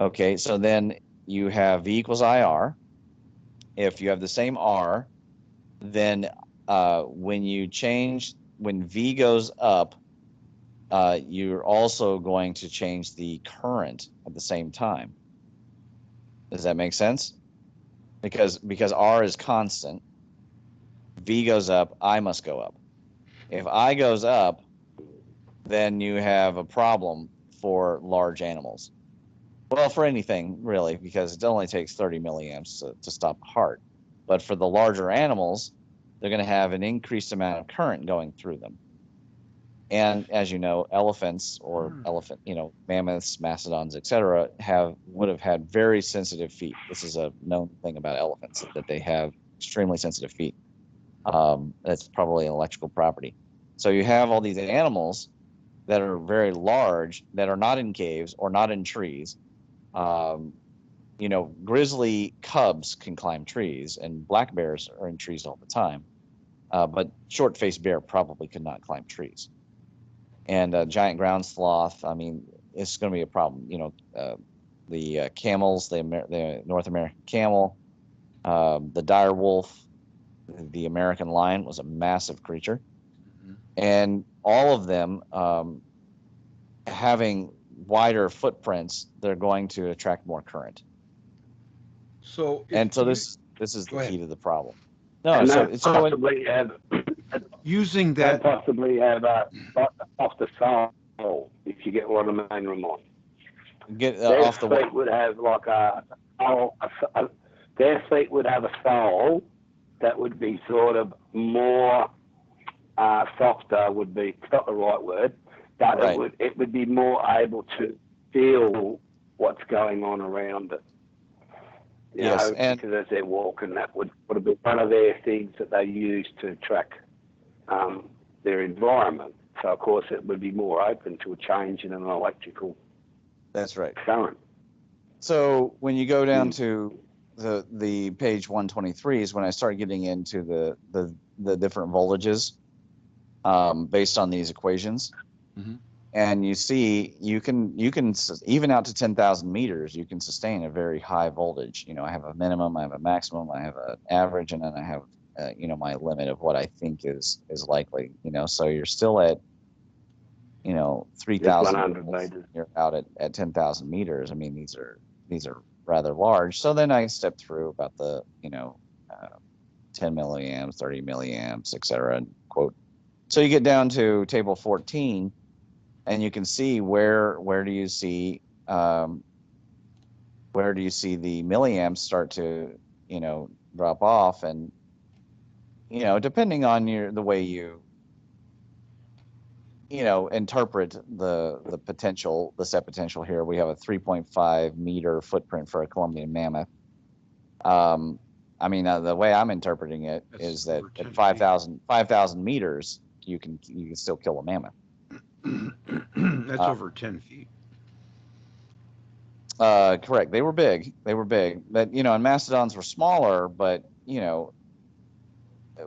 Okay, so then you have V equals IR. If you have the same R, then when V goes up, you're also going to change the current at the same time. Does that make sense? Because R is constant, V goes up, I must go up. If I goes up, then you have a problem for large animals. Well, for anything really, because it only takes 30 milliamps to stop a heart. But for the larger animals, they're going to have an increased amount of current going through them. And as you know, elephants or mammoths, mastodons, etc., would have had very sensitive feet. This is a known thing about elephants, that they have extremely sensitive feet. That's probably an electrical property. So you have all these animals that are very large, that are not in caves or not in trees. Grizzly cubs can climb trees, and black bears are in trees all the time. But short-faced bear probably could not climb trees. And giant ground sloth, I mean, it's going to be a problem. The camels, the North American camel, the dire wolf, the American lion was a massive creature. Mm-hmm. And all of them having wider footprints, they're going to attract more current. So this is the key to the problem. No, and so possibly have using that possibly have off the soul, if you get what I mean, Ramon. Get off the feet would have like their feet would have a soul that would be sort of more softer. Would be, it's not the right word, but right. it would be more able to feel what's going on around it. Yes, and because as they're walking, that would be one of their things that they use to track their environment. So, of course, it would be more open to a change in an electrical. That's right. Current. So when you go down to the page 123 is when I start getting into the different voltages based on these equations. Mm-hmm. And you see, you can even out to 10,000 meters, you can sustain a very high voltage. I have a minimum, I have a maximum, I have an average, and then I have my limit of what I think is likely. So you're still at 3,000 meters. You're out at 10,000 meters. I mean, these are rather large. So then I step through about the 10 milliamps, 30 milliamps, etc. Quote. So you get down to table 14. And you can see where do you see the milliamps start to drop off, and depending on the way you interpret the potential, the set potential here, we have a 3.5 meter footprint for a Columbian mammoth. I mean, the way I'm interpreting it is that at 5,000 meters, you can still kill a mammoth. That's over 10 feet. Correct. They were big. But and mastodons were smaller. But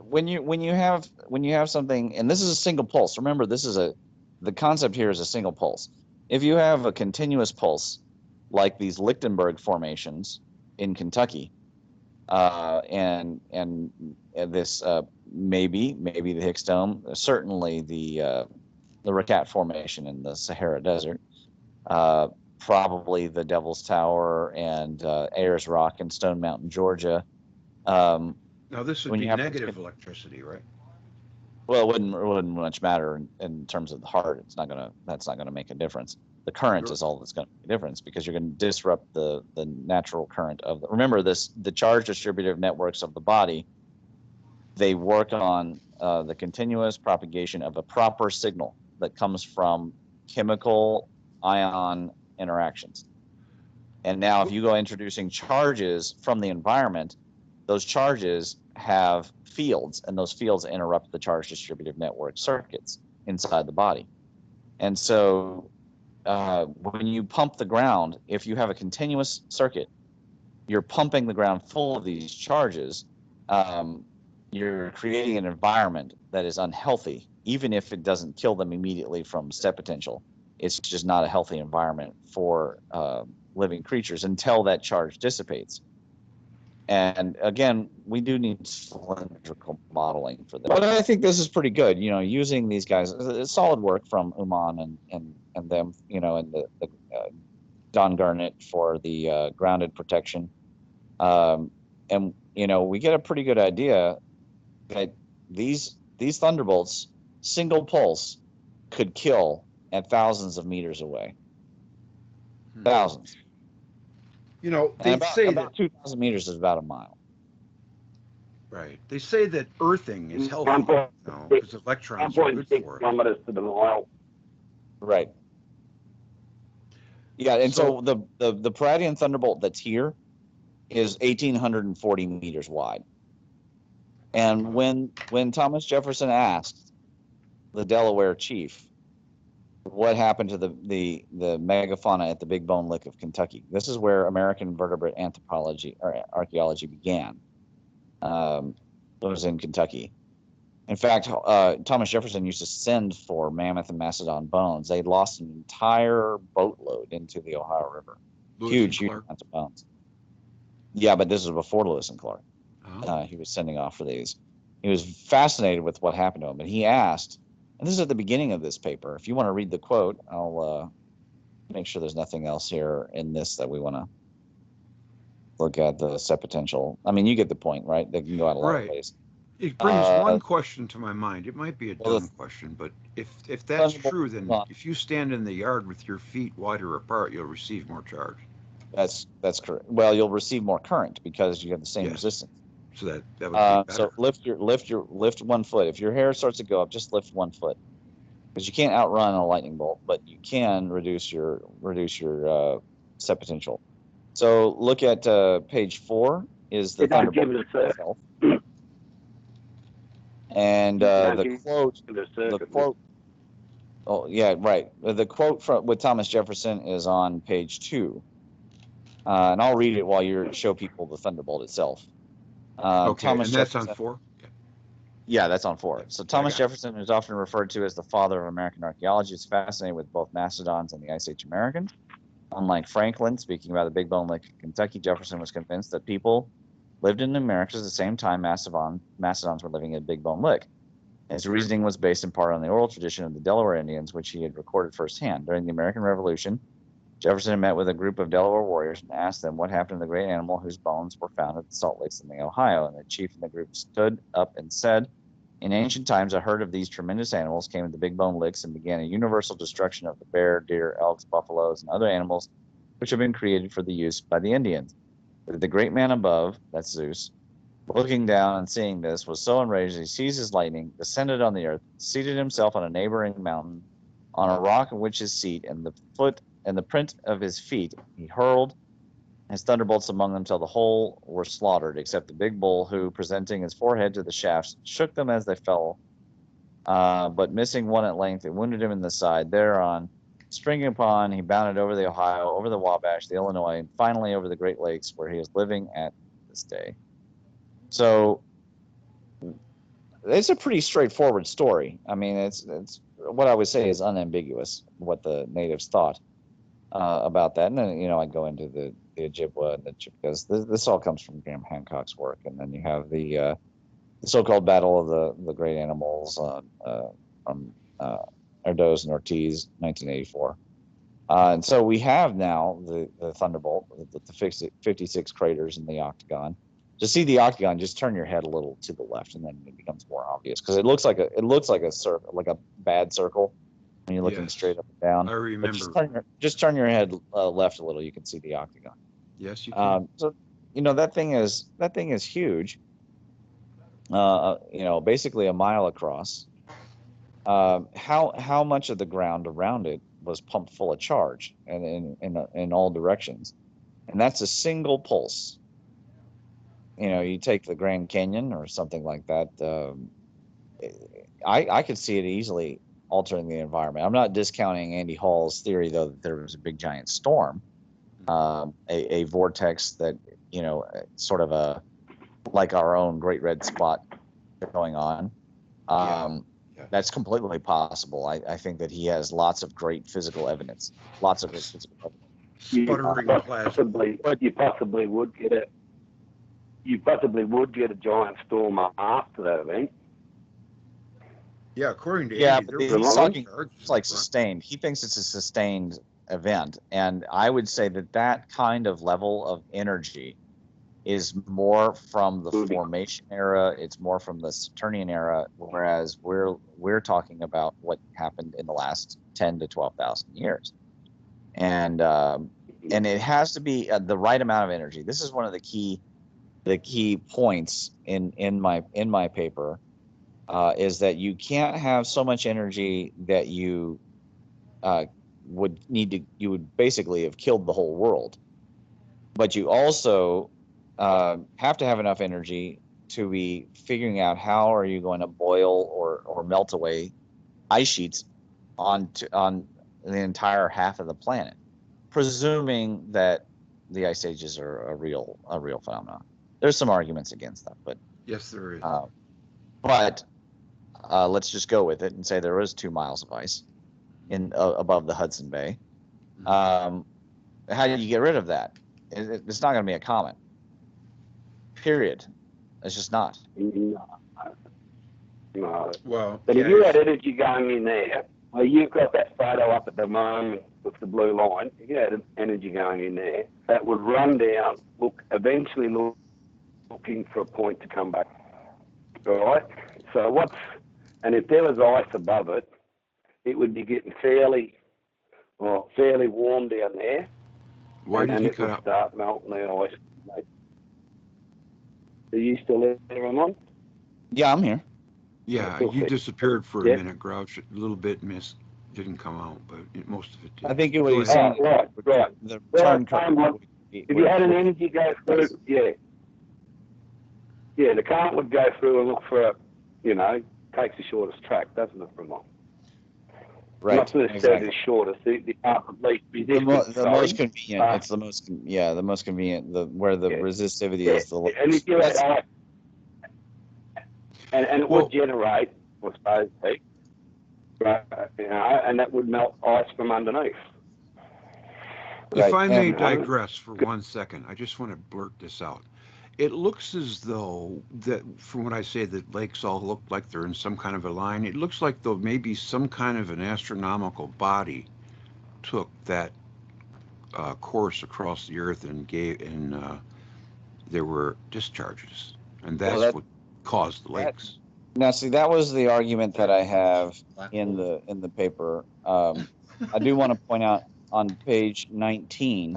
when you have something, and this is a single pulse. Remember, the concept here is a single pulse. If you have a continuous pulse, like these Lichtenberg formations in Kentucky, and this maybe the Higgs Dome, certainly the Rakat Formation in the Sahara Desert, probably the Devil's Tower and Ayers Rock in Stone Mountain, Georgia. Now this would be negative electricity, right? Well, it wouldn't much matter in terms of the heart. That's not gonna make a difference. The current is all that's going to make a difference, because you're going to disrupt the natural current of remember the charge distributive networks of the body. They work on the continuous propagation of a proper signal that comes from chemical ion interactions. And now if you go introducing charges from the environment, those charges have fields, and those fields interrupt the charge distributive network circuits inside the body. And so when you pump the ground, if you have a continuous circuit, you're pumping the ground full of these charges. You're creating an environment that is unhealthy, even if it doesn't kill them immediately from step potential. It's just not a healthy environment for living creatures until that charge dissipates. And again, we do need cylindrical modeling for this. But I think this is pretty good, using these guys. It's solid work from Uman and them, and the Don Garnett for the grounded protection. And, we get a pretty good idea that these thunderbolts, single pulse, could kill at thousands of meters away. Thousands. They say about 2,000 meters is about a mile. Right. They say that earthing is healthy, because electrons are good for it. Kilometers to the mile. Right. Yeah, and so the Palladian thunderbolt that's here is 1,840 meters wide. And when Thomas Jefferson asked the Delaware chief what happened to the megafauna at the Big Bone Lick of Kentucky, this is where American vertebrate anthropology or archaeology began. It was in Kentucky. In fact, Thomas Jefferson used to send for mammoth and mastodon bones. They'd lost an entire boatload into the Ohio River. Huge amounts of bones. Yeah, but this was before Lewis and Clark. Oh. He was sending off for these. He was fascinated with what happened to him, and he asked, and this is at the beginning of this paper. If you want to read the quote, I'll make sure there's nothing else here in this that we want to look at the set potential. I mean, you get the point, right? They can go out a lot of ways. It brings one question to my mind. It might be a dumb question, but if that's true, then if you stand in the yard with your feet wider apart, you'll receive more charge. That's correct. Well, you'll receive more current because you have the same resistance. So that would be better. So lift 1 foot. If your hair starts to go up, just lift 1 foot, because you can't outrun a lightning bolt, but you can reduce your set potential. So look at page 4 is the thunderbolt itself. And the quote. Oh yeah, right. The quote with Thomas Jefferson is on page 2, and I'll read it while you show people the thunderbolt itself. Okay, Thomas and that's Jefferson, on 4? Yeah, that's on 4. So Thomas Jefferson is often referred to as the father of American archaeology. Is fascinated with both mastodons and the Ice Age Americans. Unlike Franklin, speaking about the Big Bone Lick of Kentucky, Jefferson was convinced that people lived in the Americas at the same time mastodons were living at Big Bone Lick. His reasoning was based in part on the oral tradition of the Delaware Indians, which he had recorded firsthand. During the American Revolution, Jefferson had met with a group of Delaware warriors and asked them what happened to the great animal whose bones were found at the Salt Lakes in the Ohio. And the chief in the group stood up and said, "In ancient times, a herd of these tremendous animals came to the Big Bone Licks and began a universal destruction of the bear, deer, elks, buffaloes, and other animals which had been created for the use by the Indians. But the great man above," that's Zeus, "looking down and seeing this, was so enraged that he seized his lightning, descended on the earth, seated himself on a neighboring mountain, on a rock in which his seat and the print of his feet he hurled his thunderbolts among them till the whole were slaughtered, except the big bull, who, presenting his forehead to the shafts, shook them as they fell, but missing one at length, it wounded him in the side. Thereon, springing upon, he bounded over the Ohio, over the Wabash, the Illinois, and finally over the Great Lakes, where he is living at this day." So it's a pretty straightforward story. I mean, it's what I would say is unambiguous what the natives thought about that. And then I go into the Ojibwa and the Chippewas. This all comes from Graham Hancock's work. And then you have the so-called Battle of the Great Animals from Erdos and Ortiz, 1984. And so we have now the Thunderbolt, the 56 craters in the octagon. To see the octagon, just turn your head a little to the left, and then it becomes more obvious, because it looks like a circle, like a bad circle when you're looking straight up and down. I remember. Just turn your head left a little, you can see the octagon. Yes, you can. So that thing is huge. Basically a mile across. How much of the ground around it was pumped full of charge, and in all directions, and that's a single pulse. You take the Grand Canyon or something like that. I could see it easily altering the environment. I'm not discounting Andy Hall's theory, though, that there was a big giant storm, a vortex that, sort of like our own Great Red Spot going on. That's completely possible. I think that he has lots of great physical evidence. sputtering plasma. You possibly would get it. You possibly would get a giant storm after that event. Yeah, according to yeah, Andy, but there he's were talking charges like in front. sustained. He thinks it's a sustained event, and I would say that that kind of level of energy is more from the formation era. It's more from the Saturnian era, whereas we're talking about what happened in the last 10 to 12,000 years, and it has to be the right amount of energy. This is one of the key points in my paper, is that you can't have so much energy that you would basically have killed the whole world, but you also have to have enough energy to be figuring out how are you going to boil or melt away ice sheets on the entire half of the planet, presuming that the ice ages are a real phenomenon. There's some arguments against that, but yes, there is. But let's just go with it and say there was 2 miles of ice in above the Hudson Bay. How do you get rid of that? It's not going to be a comet. Period. It's just not. No. Well, but if you had energy going in there, well, you've got that photo up at the moment with the blue line. If you had energy going in there, that would run down, eventually looking for a point to come back. All right? So and if there was ice above it, it would be getting fairly warm down there. Why did you cut out? Start melting the ice. Are you still there, Ramon? Yeah, I'm here. Yeah, you disappeared for a minute, Grouch. A little bit didn't come out, but most of it did. I think it was saying. Right. The return current. If you had an energy go through, the current would go through and look for takes the shortest track, doesn't it, Ramon? Right. Not necessarily the shortest. The most convenient. It's the most convenient. Where the resistivity is the lowest. And if you had and it would generate, I suppose, heat, right? And that would melt ice from underneath. If I may digress for 1 second, I just want to blurt this out. It looks as though that, from what I say, that lakes all look like they're in some kind of a line. It looks like though maybe some kind of an astronomical body took that course across the Earth and there were discharges, and that's what caused the lakes. Now, see, that was the argument that I have in the paper. I do want to point out on page 19.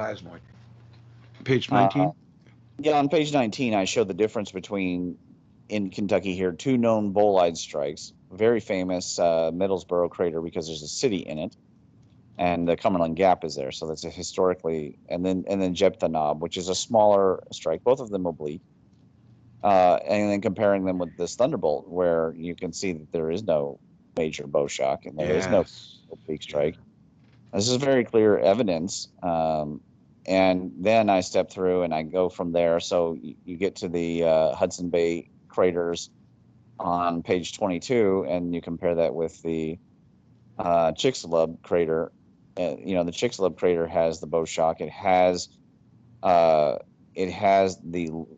Page 19. Yeah, on page 19, I show the difference between, in Kentucky here, 2 known bolide strikes. Very famous Middlesboro crater because there's a city in it, and the Cumberland Gap is there, so that's a historically. And then Jeptha Knob, which is a smaller strike. Both of them oblique. And then comparing them with this Thunderbolt, where you can see that there is no major bow shock and there is no oblique strike. This is very clear evidence. And then I step through and I go from there. So you get to the Hudson Bay craters on page 22, and you compare that with the Chicxulub crater. The Chicxulub crater has the bow shock. It has the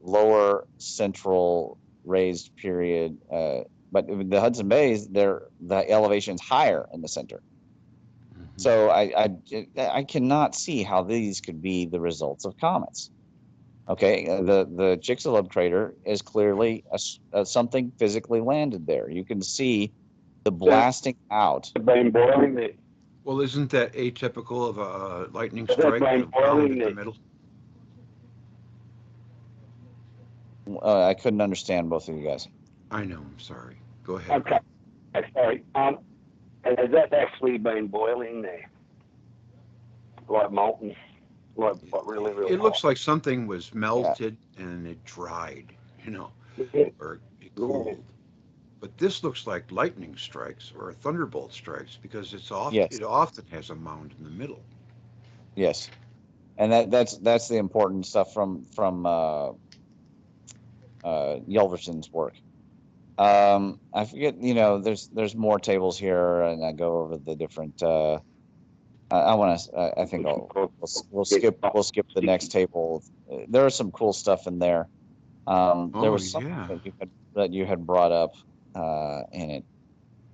lower central raised period, but the Hudson Bays, the elevation's higher in the center. So I cannot see how these could be the results of comets. Okay, the Chicxulub crater is clearly something physically landed there. You can see the blasting out. Well, isn't that atypical of a lightning strike in the middle? I couldn't understand both of you guys. I know. I'm sorry. Go ahead. Okay. Sorry. Has that actually been boiling there? Like molten? Like really, really It hot? looks like something was melted and it dried, or it cooled. But this looks like lightning strikes or thunderbolt strikes because it often has a mound in the middle. Yes. And that's the important stuff from Yelverson's work. I forget, there's more tables here, and I go over the different I want to. I think we'll skip the next table. There is some cool stuff in there. There was something yeah. that you had brought up in it.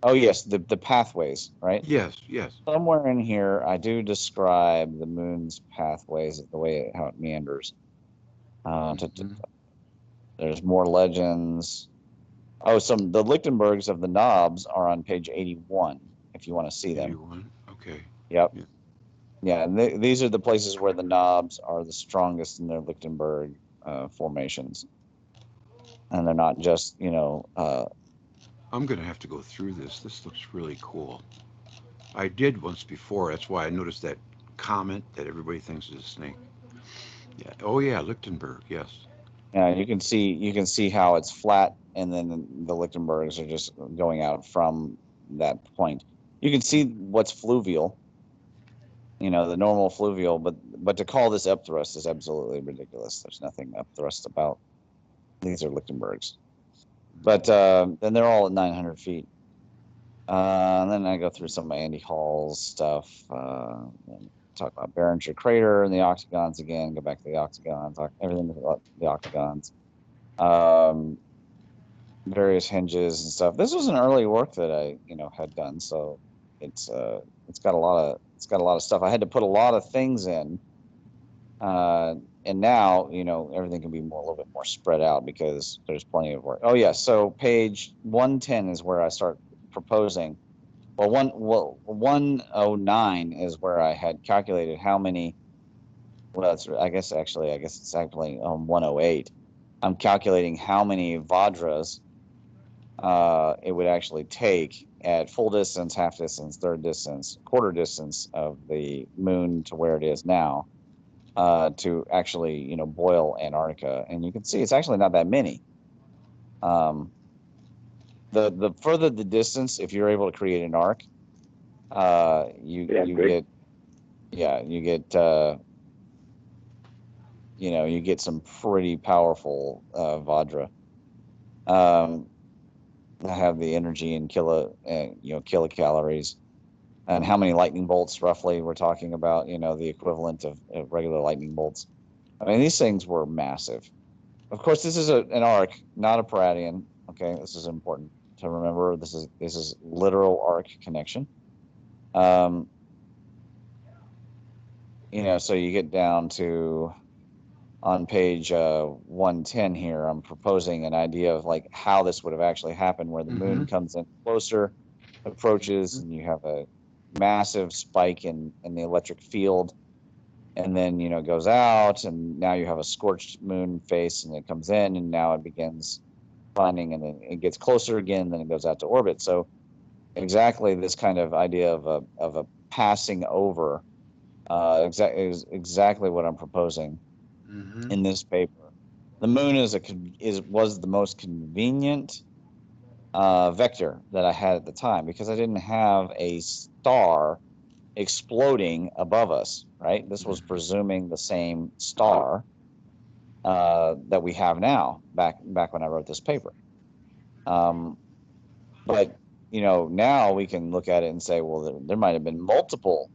Oh yes, the pathways, right? Yes, yes. Somewhere in here, I do describe the moon's pathways, the way how it meanders. There's more legends. Oh, the Lichtenbergs of the knobs are on page 81, if you want to see them. 81. Okay. Yep. Yeah, and these are the places where the knobs are the strongest in their Lichtenberg formations. And they're not just, I'm going to have to go through this. This looks really cool. I did once before. That's why I noticed that comment that everybody thinks is a snake. Yeah. Oh yeah, Lichtenberg. Yes. yeah, you can see how it's flat, and then the Lichtenbergs are just going out from that point. You can see what's fluvial, the normal fluvial, but to call this upthrust is absolutely ridiculous. There's nothing upthrust about these are Lichtenbergs, but then they're all at 900 feet. And then I go through some of Andy Hall's stuff, and talk about Barringer Crater and the octagons again. Go back to the octagons, talk everything about the octagons, various hinges and stuff. This was an early work that I had done, so it's got a lot of stuff. I had to put a lot of things in, and now everything can be a little bit more spread out because there's plenty of work. Oh yeah, so page 110 is where I start proposing. Well, 109 is where I had calculated how many. Well, I guess it's actually 108. I'm calculating how many Vadras it would actually take at full distance, half distance, third distance, quarter distance of the moon to where it is now to actually boil Antarctica, and you can see it's actually not that many. The further the distance, if you're able to create an arc, you get some pretty powerful Vajra. I have the energy in kilocalories, and how many lightning bolts roughly we're talking about. The equivalent of regular lightning bolts. I mean, these things were massive. Of course, this is an arc, not a Paradian. Okay, this is important to remember. This is literal arc connection. So you get down to on page 110 here. I'm proposing an idea of like how this would have actually happened, where the moon comes in closer, approaches, and you have a massive spike in the electric field, and then goes out, and now you have a scorched moon face, and it comes in, and now it begins finding, and then it gets closer again, then it goes out to orbit. So exactly this kind of idea of a passing over is exactly what I'm proposing in this paper. The moon was the most convenient vector that I had at the time, because I didn't have a star exploding above us, right? This was presuming the same star that we have now, back when I wrote this paper. But now we can look at it and say, well, there might have been multiple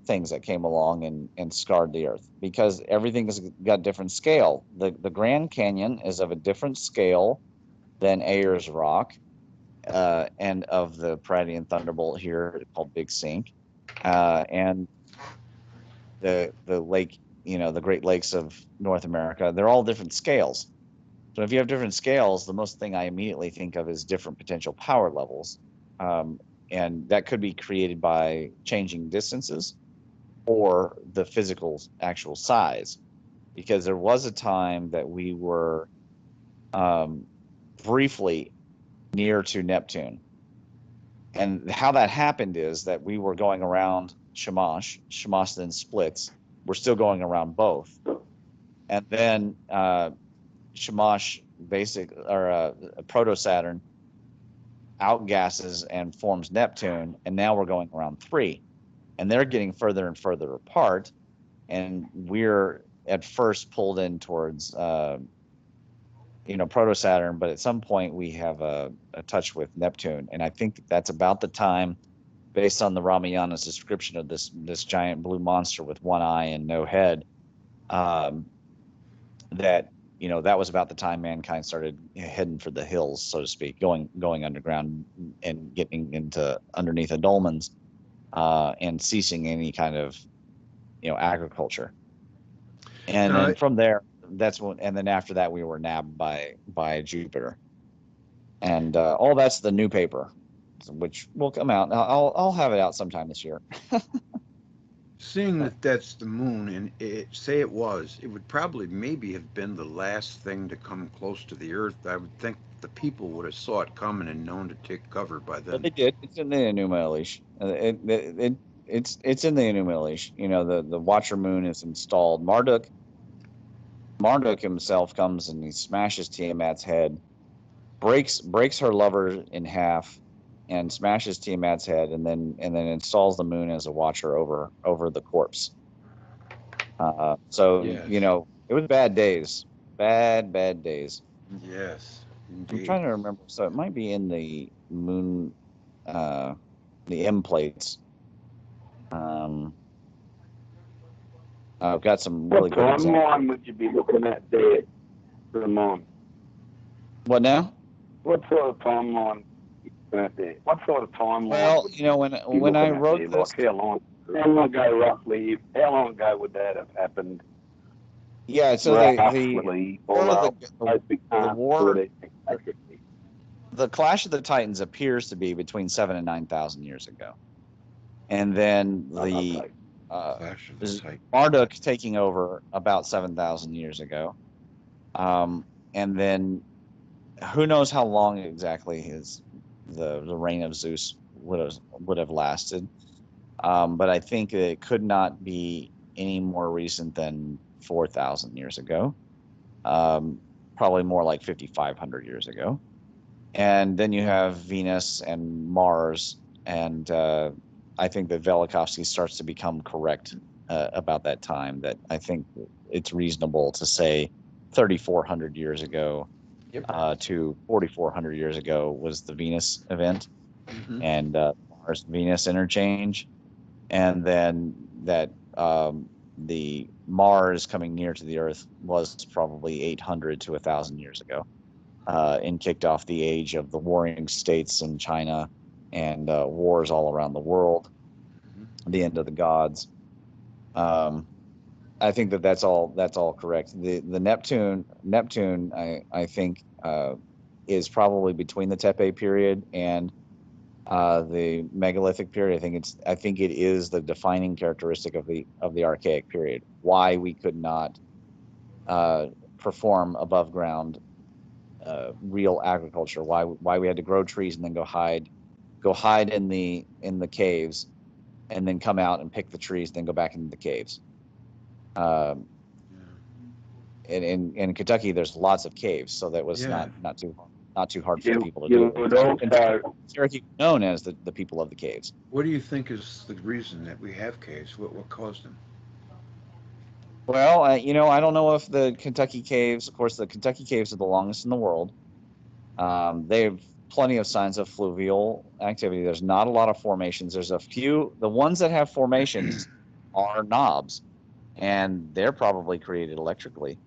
things that came along and scarred the Earth, because everything has got different scale. The Grand Canyon is of a different scale than Ayers Rock, and of the Paradian Thunderbolt here called Big Sink, and the lake, the Great Lakes of North America. They're all different scales. So if you have different scales, the most thing I immediately think of is different potential power levels. And that could be created by changing distances or the physical actual size. Because there was a time that we were briefly near to Neptune. And how that happened is that we were going around Shamash. Shamash then splits. We're still going around both. And then Shamash proto-Saturn outgasses and forms Neptune, and now we're going around 3, and they're getting further and further apart, and we're at first pulled in towards proto-Saturn, but at some point we have a touch with Neptune, and I think that's about the time based on the Ramayana's description of this giant blue monster with one eye and no head, that that was about the time mankind started heading for the hills, so to speak, going underground and getting into underneath the dolmens, and ceasing any kind of agriculture. And then from there, and then after that, we were nabbed by Jupiter, and all that's the new paper, which will come out. I'll have it out sometime this year. Seeing that that's the moon, and it would probably maybe have been the last thing to come close to the Earth. I would think the people would have saw it coming and known to take cover by then. Well, they did. It's in the Enuma Elish. It's in the Enuma Elish. The Watcher moon is installed. Marduk himself comes and he smashes Tiamat's head, breaks her lover in half, and smashes Tiamat's head, and then installs the moon as a watcher over the corpse. So yes. It was bad days, bad days. Yes, indeed. I'm trying to remember. So it might be in the moon, the M plates. I've got some really good examples. What timeline would you be looking at there, Ramon? What now? What sort of timeline? What sort of timeline? Well, when I wrote this, like how long ago would that have happened? Yeah, so the war, the Clash of the Titans appears to be between 7,000 and 9,000 years ago, and then the Marduk taking over about 7,000 years ago, and then who knows how long exactly the reign of Zeus would have lasted, but I think it could not be any more recent than 4,000 years ago, probably more like 5,500 years ago. And then you have Venus and Mars, and I think that Velikovsky starts to become correct about that time, that I think it's reasonable to say 3,400 years ago to 4,400 years ago was the Venus event, and Mars-Venus interchange, and then that the Mars coming near to the Earth was probably 800 to 1,000 years ago, and kicked off the age of the warring states in China and wars all around the world, the end of the gods. I think that's all correct. The Neptune, I think, is probably between the Tepe period and the megalithic period. I think it is the defining characteristic of the archaic period. Why we could not perform above ground real agriculture. Why we had to grow trees and then go hide in the caves, and then come out and pick the trees, then go back into the caves. In Kentucky, there's lots of caves, so that was not too hard for people to do. Cherokee known as the people of the caves. What do you think is the reason that we have caves? What caused them? Well, I don't know if the Kentucky caves. Of course, the Kentucky caves are the longest in the world. They have plenty of signs of fluvial activity. There's not a lot of formations. There's a few. The ones that have formations are knobs, and they're probably created electrically.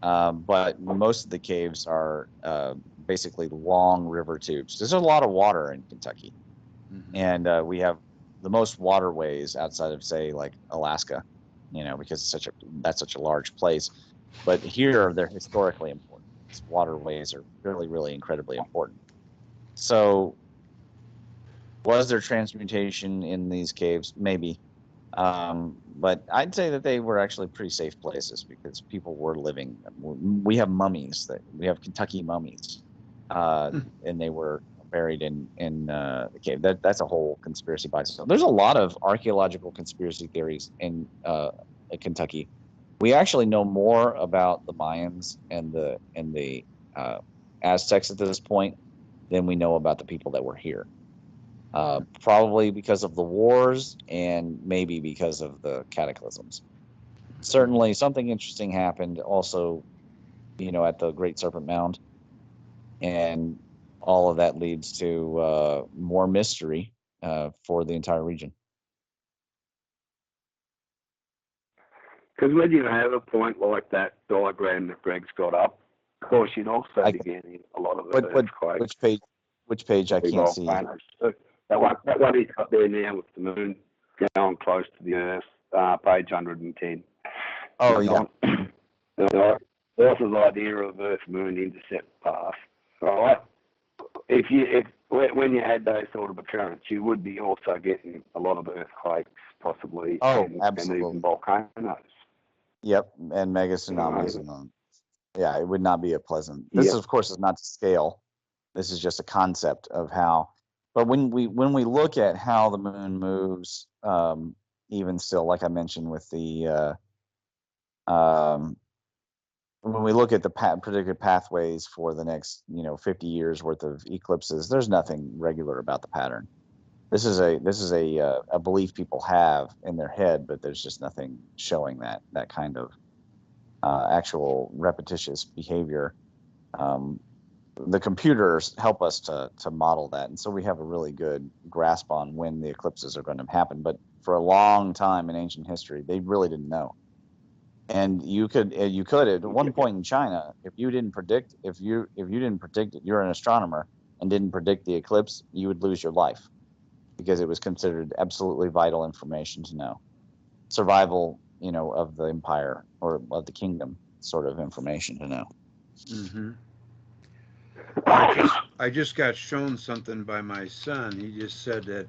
But most of the caves are basically long river tubes. There's a lot of water in Kentucky, and we have the most waterways outside of, say, like Alaska, because that's such a large place. But here they're historically important. These waterways are really, really incredibly important. So, was there transmutation in these caves? Maybe. But I'd say that they were actually pretty safe places because people were living. We have mummies. We have Kentucky mummies, and they were buried in the cave. That's a whole conspiracy by itself. There's a lot of archaeological conspiracy theories in Kentucky. We actually know more about the Mayans and the Aztecs at this point than we know about the people that were here. Probably because of the wars and maybe because of the cataclysms. Certainly something interesting happened also, at the Great Serpent Mound, and all of that leads to more mystery for the entire region. Because when you have a point like that diagram that Greg's got up, of course, you'd also be getting a lot of earthquakes. Which page? Which page? I can't see. So that one he's got there now with the moon going close to the Earth, page 110. Oh, yeah. Author's idea of Earth-Moon intercept path. All right. When you had those sort of occurrence, you would be also getting a lot of earthquakes, possibly, and even volcanoes. Yep, and mega tsunamis. Yeah, it would not be a pleasant. This, of course, is not to scale. This is just a concept of how. But when we look at how the moon moves, even still, like I mentioned with the, when we look at the predicted pathways for the next 50 years worth of eclipses, there's nothing regular about the pattern. This is a belief people have in their head, but there's just nothing showing that kind of actual repetitious behavior. The computers help us to model that, and so we have a really good grasp on when the eclipses are going to happen. But for a long time in ancient history, they really didn't know. And you could at one point in China, if you didn't predict it, you're an astronomer and didn't predict the eclipse, you would lose your life, because it was considered absolutely vital information to know. Survival, of the empire or of the kingdom sort of information to know. Mm-hmm. I just got shown something by my son. He just said that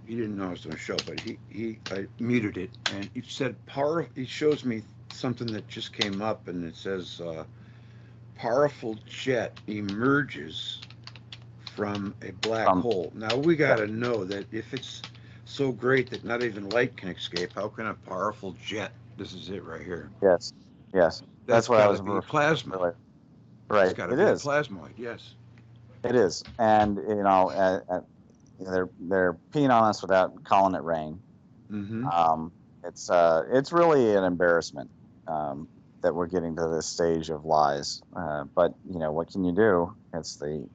he didn't know I was going to show, but I muted it, and he said he shows me something that just came up, and it says powerful jet emerges from a black hole. Now we got to know that if it's so great that not even light can escape, how can a powerful jet? This is it right here. Yes. That's what I was referring to. Plasma. Right. It's got to be a plasmoid. Yes. It is, and they're peeing on us without calling it rain. Mm-hmm. It's really an embarrassment that we're getting to this stage of lies. But what can you do? It's the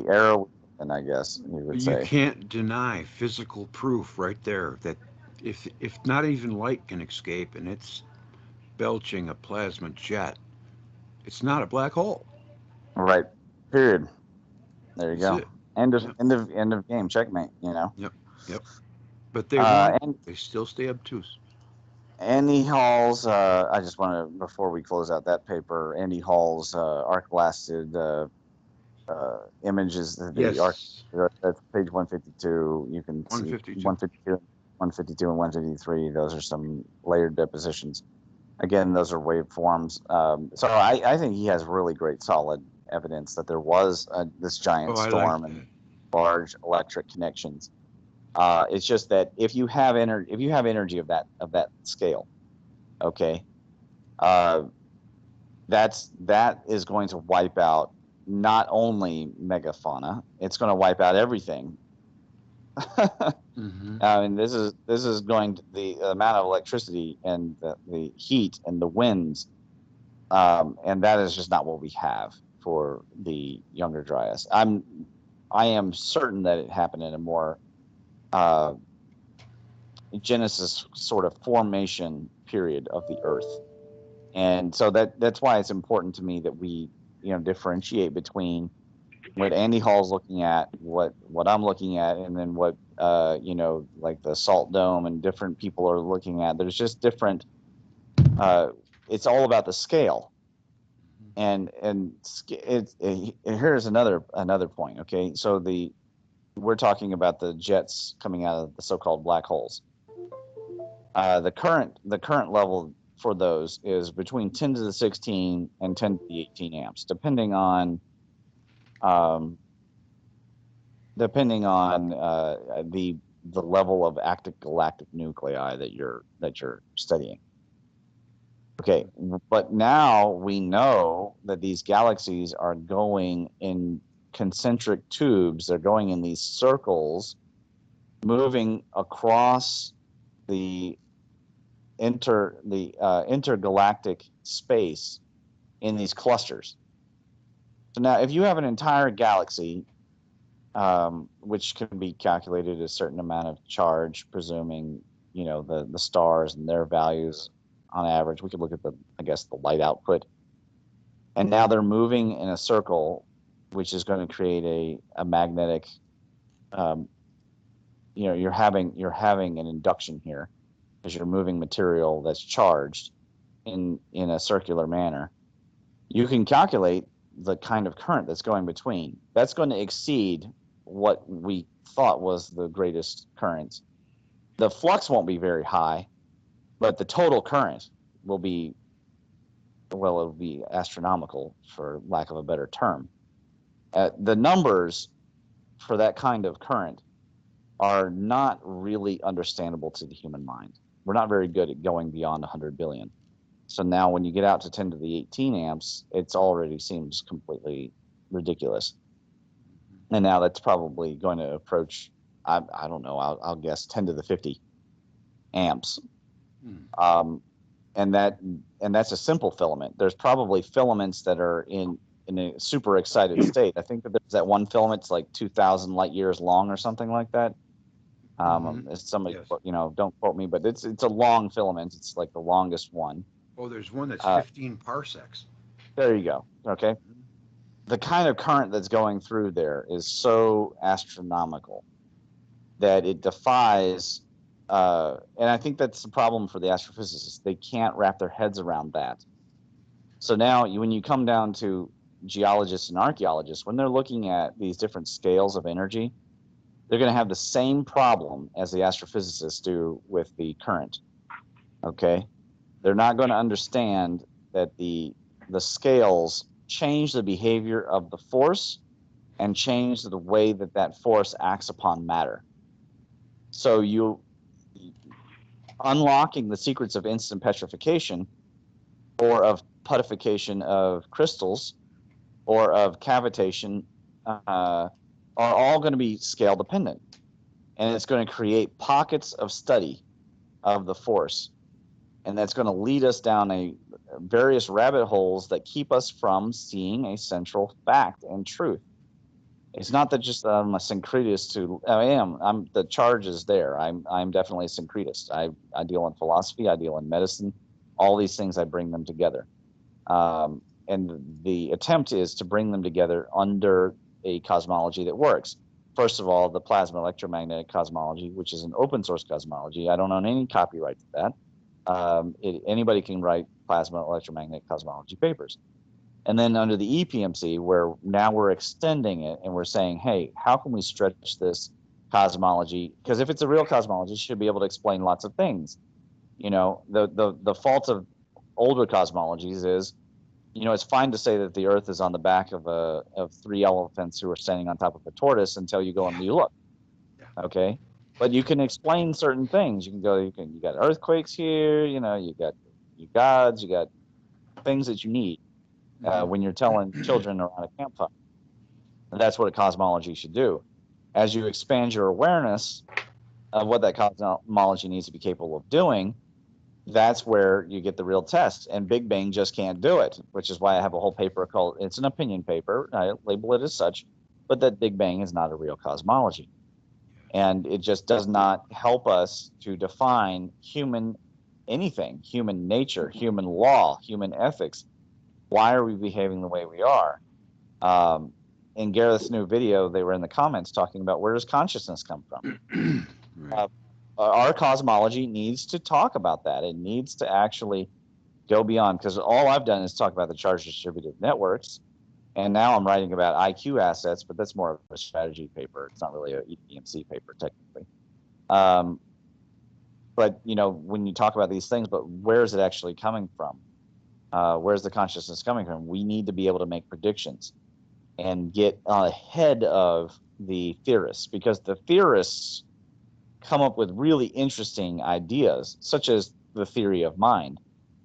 arrow, and I guess you would say. You can't deny physical proof right there that if not even light can escape and it's belching a plasma jet, it's not a black hole. Right. Period. There you That's go. it. End of game. Checkmate. Yep. But they still stay obtuse. Andy Hall's, I just want to, before we close out that paper, Andy Hall's arc blasted images. Yes. That's page 152. You can 152. See 152 and 153. Those are some layered depositions. Again, those are waveforms. So I think he has really great solid evidence that there was this giant storm and large electric connections. It's just that if you have energy of that scale, okay, that is going to wipe out not only megafauna, it's going to wipe out everything. Mm-hmm. I mean, this is going to the amount of electricity and the heat and the winds, and that is just not what we have for the Younger Dryas. I am certain that it happened in a more Genesis sort of formation period of the Earth, and so that's why it's important to me that we differentiate between what Andy Hall's looking at, what I'm looking at, and then what like the Salt Dome and different people are looking at. There's just different. It's all about the scale, and here's another point. Okay, so we're talking about the jets coming out of the so-called black holes. The current level for those is between 10 to the 16 and 10 to the 18 amps, depending on the level of active galactic nuclei that you're studying. Okay, but now we know that these galaxies are going in concentric tubes. They're going in these circles, moving across the intergalactic space in these clusters. So now, if you have an entire galaxy, which can be calculated a certain amount of charge, presuming the stars and their values on average, we could look at the light output, and now they're moving in a circle, which is going to create a magnetic. Um, you're having an induction here because you're moving material that's charged in a circular manner. You can calculate the kind of current that's going between. That's going to exceed what we thought was the greatest current. The flux won't be very high, but the total current will be, well, it'll be astronomical, for lack of a better term. The numbers for that kind of current are not really understandable to the human mind. We're not very good at going beyond 100 billion. So now when you get out to 10 to the 18 amps, it already seems completely ridiculous. And now that's probably going to approach, I don't know, I'll guess 10 to the 50 amps. And that's a simple filament. There's probably filaments that are in a super excited state. I think that there's that one filament, it's like 2,000 light years long or something like that. Somebody, yes. Don't quote me, but it's a long filament. It's like the longest one. Oh, there's one that's 15 parsecs. There you go. Okay. The kind of current that's going through there is so astronomical that it defies, and I think that's the problem for the astrophysicists. They can't wrap their heads around that. So now when you come down to geologists and archaeologists, when they're looking at these different scales of energy, they're going to have the same problem as the astrophysicists do with the current. Okay? They're not going to understand that the scales change the behavior of the force and change the way that force acts upon matter. So you unlocking the secrets of instant petrification, or of puttification of crystals, or of cavitation, are all going to be scale dependent. And it's going to create pockets of study of the force. And that's going to lead us down various rabbit holes that keep us from seeing a central fact and truth. It's not that just I'm a syncretist the charge is there. I'm definitely a syncretist. I deal in philosophy, I deal in medicine, all these things, I bring them together. And the attempt is to bring them together under a cosmology that works. First of all, the plasma electromagnetic cosmology, which is an open source cosmology. I don't own any copyright to that. Anybody can write plasma electromagnetic cosmology papers. And then under the EPMC, where now we're extending it and we're saying, hey, how can we stretch this cosmology? Because if it's a real cosmology, it should be able to explain lots of things. The fault of older cosmologies is, it's fine to say that the Earth is on the back of three elephants who are standing on top of a tortoise until you go and you look. Okay? But you can explain certain things. You got earthquakes here, you got gods, you got things that you need when you're telling children around a campfire. And that's what a cosmology should do. As you expand your awareness of what that cosmology needs to be capable of doing, that's where you get the real test. And Big Bang just can't do it, which is why I have a whole paper called, it's an opinion paper, I label it as such, but that Big Bang is not a real cosmology. And it just does not help us to define human nature, human law, human ethics. Why are we behaving the way we are? In Gareth's new video, they were in the comments talking about, where does consciousness come from? Right. Our cosmology needs to talk about that. It needs to actually go beyond, because all I've done is talk about the charge distributed networks, and now I'm writing about IQ assets, but that's more of a strategy paper. It's not really an EPMC paper technically. But when you talk about these things, but where is it actually coming from? Where's the consciousness coming from? We need to be able to make predictions and get ahead of the theorists, because the theorists come up with really interesting ideas, such as the theory of mind.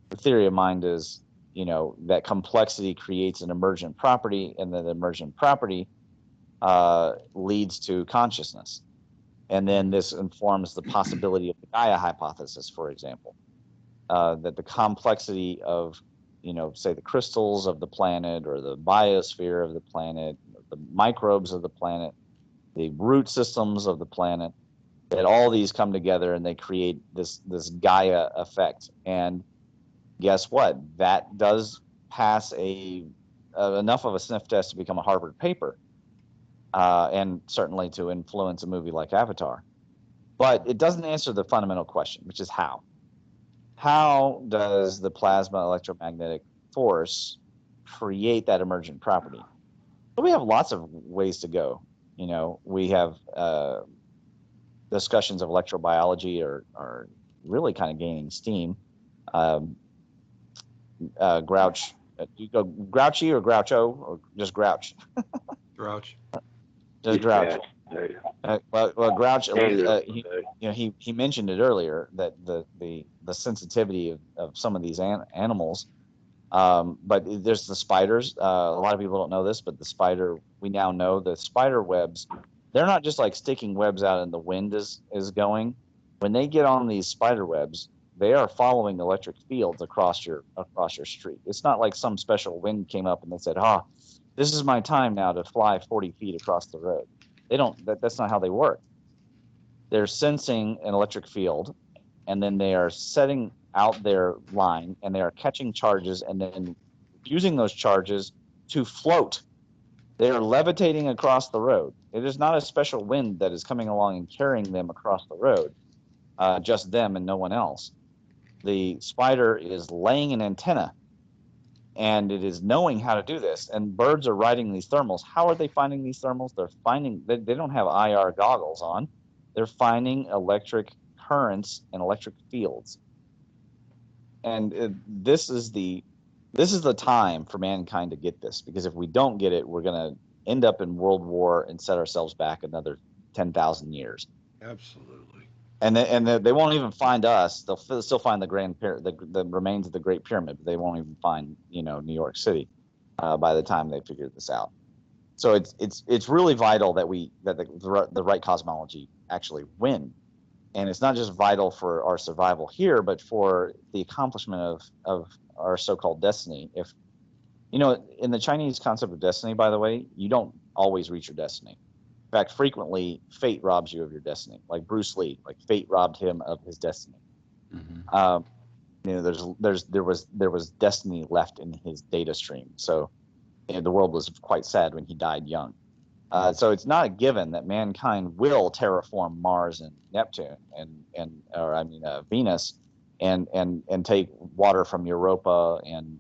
The theory of mind is, that complexity creates an emergent property, and then the emergent property leads to consciousness. And then this informs the possibility of the Gaia hypothesis, for example, that the complexity of say the crystals of the planet or the biosphere of the planet, the microbes of the planet, the root systems of the planet, that all these come together and they create this Gaia effect. And guess what? That does pass enough of a sniff test to become a Harvard paper, and certainly to influence a movie like Avatar. But it doesn't answer the fundamental question, which is how. How does the plasma electromagnetic force create that emergent property? So we have lots of ways to go. We have discussions of electrobiology are really kind of gaining steam. Grouch, do you go grouchy or groucho or just grouch? Grouch. Just grouch. Yeah. Well, Grouch, he mentioned it earlier that the sensitivity of some of these animals, but there's the spiders. A lot of people don't know this, but we now know the spider webs, they're not just like sticking webs out in the wind is going. When they get on these spider webs, they are following electric fields across your street. It's not like some special wind came up and they said, this is my time now to fly 40 feet across the road. They don't. That's not how they work. They're sensing an electric field, and then they are setting out their line, and they are catching charges, and then using those charges to float. They are levitating across the road. It is not a special wind that is coming along and carrying them across the road, just them and no one else. The spider is laying an antenna, and it is knowing how to do this. And birds are riding these thermals. How are they finding these thermals? They don't have IR goggles on. They're finding electric currents and electric fields. And this is the time for mankind to get this, because if we don't get it, we're going to end up in World War and set ourselves back another 10,000 years. Absolutely. And they won't even find us. They'll still find the remains of the Great Pyramid. But they won't even find New York City by the time they figure this out. So it's really vital that the right cosmology actually win, and it's not just vital for our survival here, but for the accomplishment of our so-called destiny. If in the Chinese concept of destiny, by the way, you don't always reach your destiny. In fact, frequently fate robs you of your destiny. Like Bruce Lee, like fate robbed him of his destiny. Mm-hmm. There was destiny left in his data stream. So the world was quite sad when he died young. So it's not a given that mankind will terraform Mars and Neptune and Venus and take water from Europa and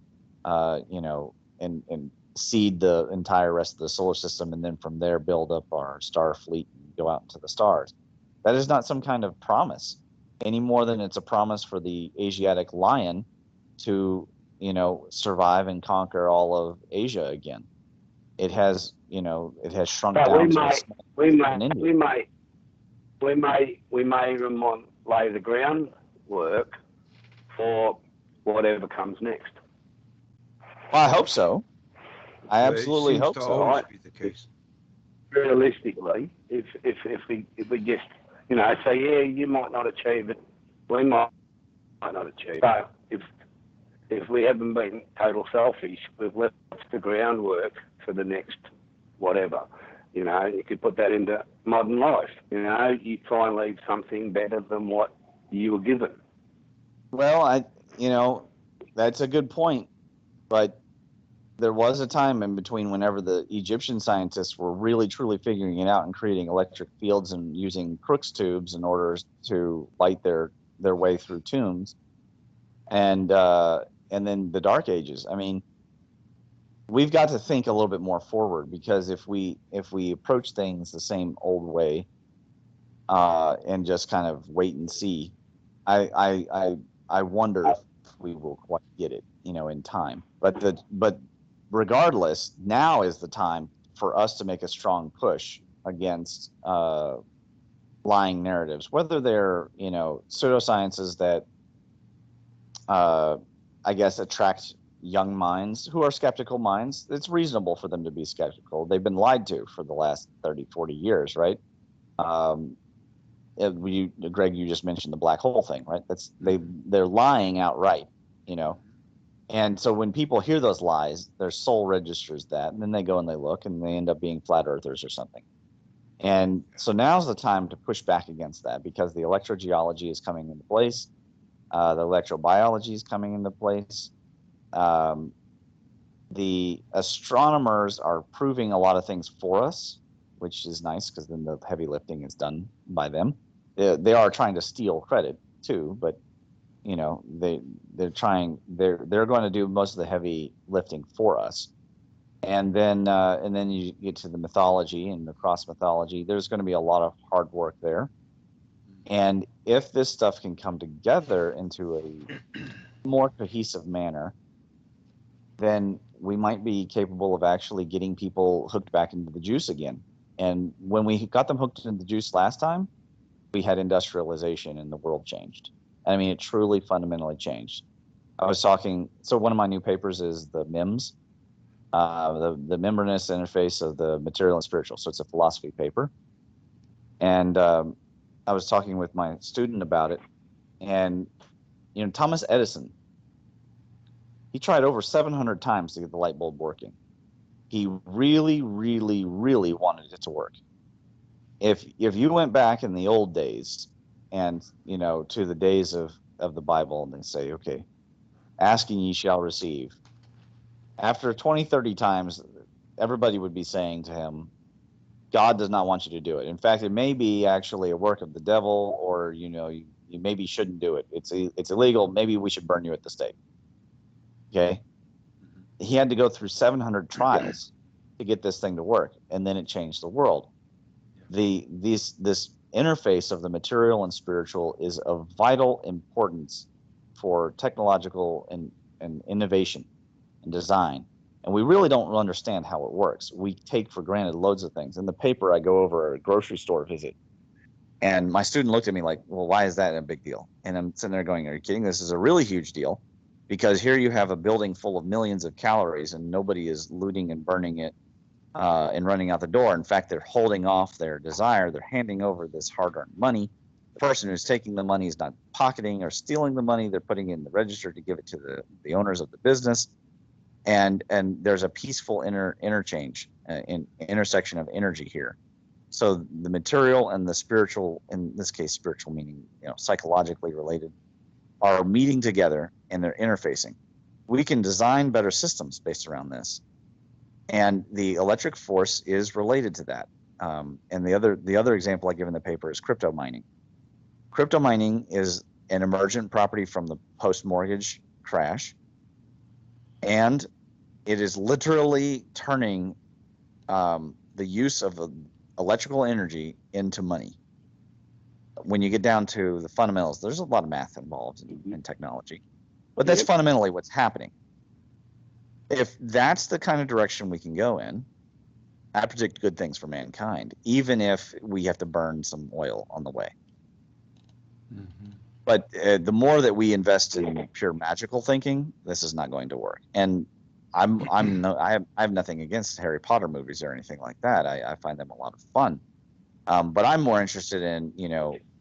seed the entire rest of the solar system, and then from there build up our star fleet and go out into the stars. That is not some kind of promise any more than it's a promise for the Asiatic lion to survive and conquer all of Asia again. It has shrunk down to we may Ramon, lay the groundwork for whatever comes next. Well, I hope so. I absolutely hope so. Always be the case. Realistically, if we just say, yeah, you might not achieve it, we might not achieve it. But if we haven't been total selfish, we've left the groundwork for the next whatever. You could put that into modern life. You try and leave something better than what you were given. Well, that's a good point, but there was a time in between whenever the Egyptian scientists were really truly figuring it out and creating electric fields and using Crookes tubes in order to light their way through tombs, and then the Dark Ages. I mean, we've got to think a little bit more forward, because if we approach things the same old way and just kind of wait and see, I wonder if we will quite get it, in time. But regardless, now is the time for us to make a strong push against lying narratives, whether they're pseudosciences that I guess attract young minds who are skeptical minds. It's reasonable for them to be skeptical. They've been lied to for the last 30, 40 years, right? Greg, you just mentioned the black hole thing, right? They're lying outright, And so when people hear those lies, their soul registers that, and then they go and they look, and they end up being flat earthers or something. And so now's the time to push back against that, because the electrogeology is coming into place, the electrobiology is coming into place. The astronomers are proving a lot of things for us, which is nice, because then the heavy lifting is done by them. They are trying to steal credit too, but they're going to do most of the heavy lifting for us. And then you get to the mythology and the cross mythology. There's going to be a lot of hard work there. And if this stuff can come together into a more cohesive manner, then we might be capable of actually getting people hooked back into the juice again. And when we got them hooked into the juice last time, we had industrialization and the world changed. I mean, it truly fundamentally changed. I was talking, so one of my new papers is the MEMS, the membranous interface of the material and spiritual. So it's a philosophy paper. And I was talking with my student about it. And, Thomas Edison, he tried over 700 times to get the light bulb working. He really, really, really wanted it to work. If you went back in the old days and, to the days of the Bible, and then say, okay, asking ye shall receive. After 20, 30 times, everybody would be saying to him, God does not want you to do it. In fact, it may be actually a work of the devil, or, you maybe shouldn't do it. It's illegal. Maybe we should burn you at the stake. Okay. He had to go through 700 trials to get this thing to work. And then it changed the world. This interface of the material and spiritual is of vital importance for technological and innovation and design. And we really don't understand how it works. We take for granted loads of things. In the paper, I go over a grocery store visit, and my student looked at me like, well, why is that a big deal? And I'm sitting there going, are you kidding? This is a really huge deal, because here you have a building full of millions of calories, and nobody is looting and burning it and running out the door. In fact, they're holding off their desire. They're handing over this hard-earned money. The person who's taking the money is not pocketing or stealing the money. They're putting it in the register to give it to the owners of the business. And there's a peaceful interchange, intersection of energy here. So the material and the spiritual, in this case, spiritual meaning, psychologically related, are meeting together and they're interfacing. We can design better systems based around this. And the electric force is related to that. And the other example I give in the paper is crypto mining. Crypto mining is an emergent property from the post-mortgage crash. And it is literally turning the use of electrical energy into money. When you get down to the fundamentals, there's a lot of math involved in technology. But that's fundamentally what's happening. If that's the kind of direction we can go in, I predict good things for mankind, even if we have to burn some oil on the way. Mm-hmm. But the more that we invest in pure magical thinking, this is not going to work. And I have nothing against Harry Potter movies or anything like that. I find them a lot of fun. But I'm more interested in,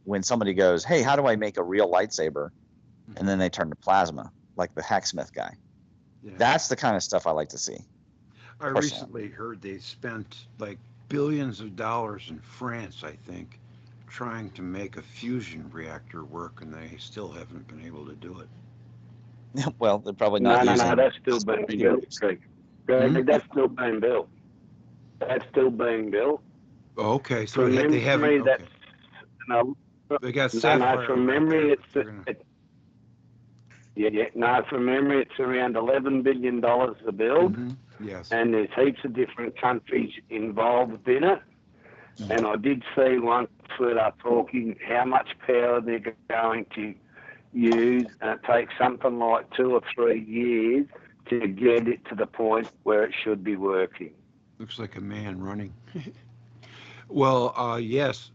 when somebody goes, hey, how do I make a real lightsaber? And then they turn to plasma, like the hacksmith guy. Yeah. That's the kind of stuff I like to see. I recently heard they spent like billions of dollars in France, I think, trying to make a fusion reactor work, and they still haven't been able to do it. Well, they're probably not. No, that's still being built, Greg. That's still being built. That's still being built. Okay, so they haven't. Okay. They got sapphire. No, from memory, from memory, it's around $11 billion to build. Mm-hmm. Yes. And there's heaps of different countries involved in it. Mm-hmm. And I did see once where they're talking how much power they're going to use, and it takes something like 2 or 3 years to get it to the point where it should be working. Looks like a man running. Well, yes,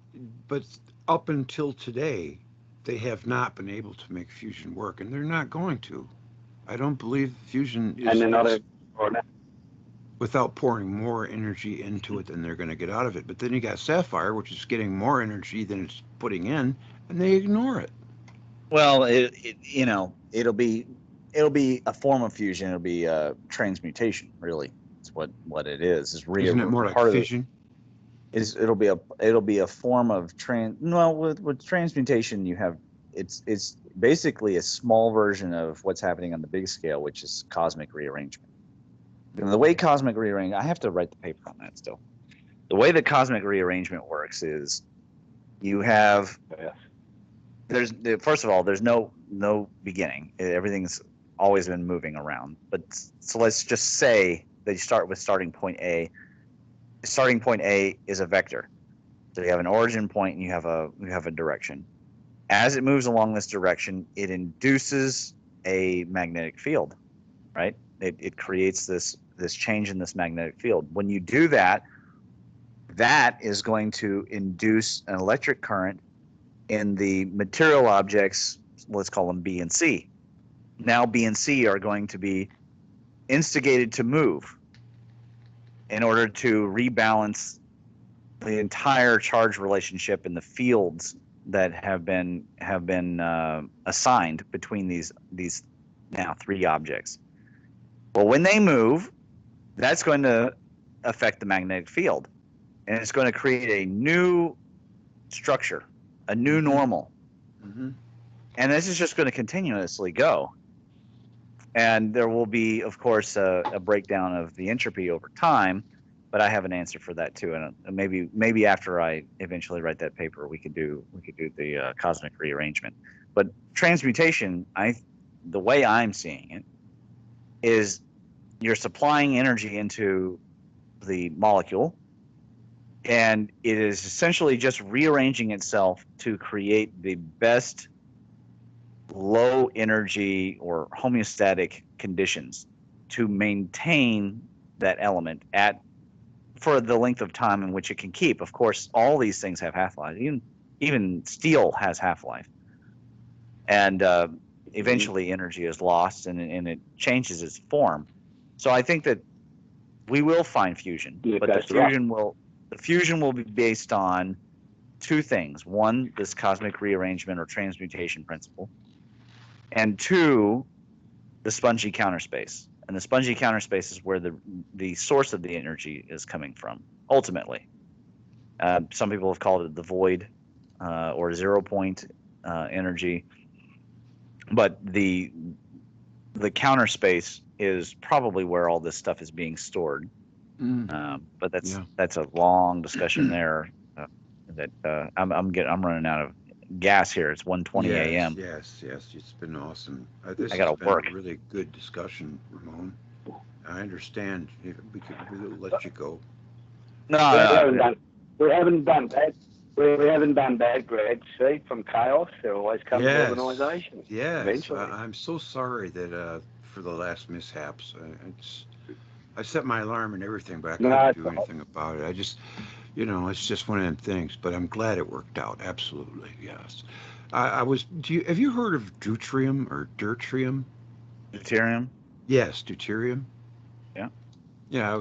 but up until today, they have not been able to make fusion work, and they're not going to. I don't believe fusion is... And they're not without pouring more energy into it than they're going to get out of it. But then you got sapphire, which is getting more energy than it's putting in, and they ignore it. Well, it'll be it'll be a form of fusion. It'll be transmutation. Really, it's what it is. Is Isn't it more like part fission? It'll be a form of with transmutation you have it's basically a small version of what's happening on the big scale, which is cosmic rearrangement. And the way cosmic rearrangement, I have to write the paper on that still. The way that cosmic rearrangement works is you have first of all there's no beginning. Everything's always been moving around. But so let's just say that you start with starting point A. Starting point A is a vector. So you have an origin point and you have a direction. As it moves along this direction, it induces a magnetic field, right? It creates this change in this magnetic field. When you do that, that is going to induce an electric current in the material objects, let's call them B and C. Now B and C are going to be instigated to move in order to rebalance the entire charge relationship in the fields that have been assigned between these now three objects. Well, when they move, that's going to affect the magnetic field, and it's going to create a new structure, a new normal. Mm-hmm. And this is just going to continuously go. And there will be, of course, a breakdown of the entropy over time, but I have an answer for that too. And maybe after I eventually write that paper, we could do the cosmic rearrangement. But transmutation, the way I'm seeing it, is you're supplying energy into the molecule, and it is essentially just rearranging itself to create the best low energy or homeostatic conditions to maintain that element for the length of time in which it can keep. Of course, all these things have half-life. Even steel has half-life. And eventually energy is lost and it changes its form. So I think that we will find fusion, but the fusion will be based on two things. One, this cosmic rearrangement or transmutation principle, and two, the spongy counterspace. And the spongy counterspace is where the source of the energy is coming from, ultimately. Some people have called it the void or 0 point energy. But the counterspace is probably where all this stuff is being stored. But that's a long discussion there. I'm running out of gas here. It's 1:20 a.m. Yes, it's been awesome. I This gotta has been work. a really good discussion, Ramon. I understand. We'll let you go. We haven't done bad. We haven't done bad, Greg. See, from chaos, there always comes organisation. Yes, Eventually. I'm so sorry that for the last mishaps. I set my alarm and everything, but I couldn't do anything about it. I just, it's just one of them things. But I'm glad it worked out. Absolutely, yes. Have you heard of deuterium or deuterium? Deuterium? Yes, deuterium. Yeah. Yeah, I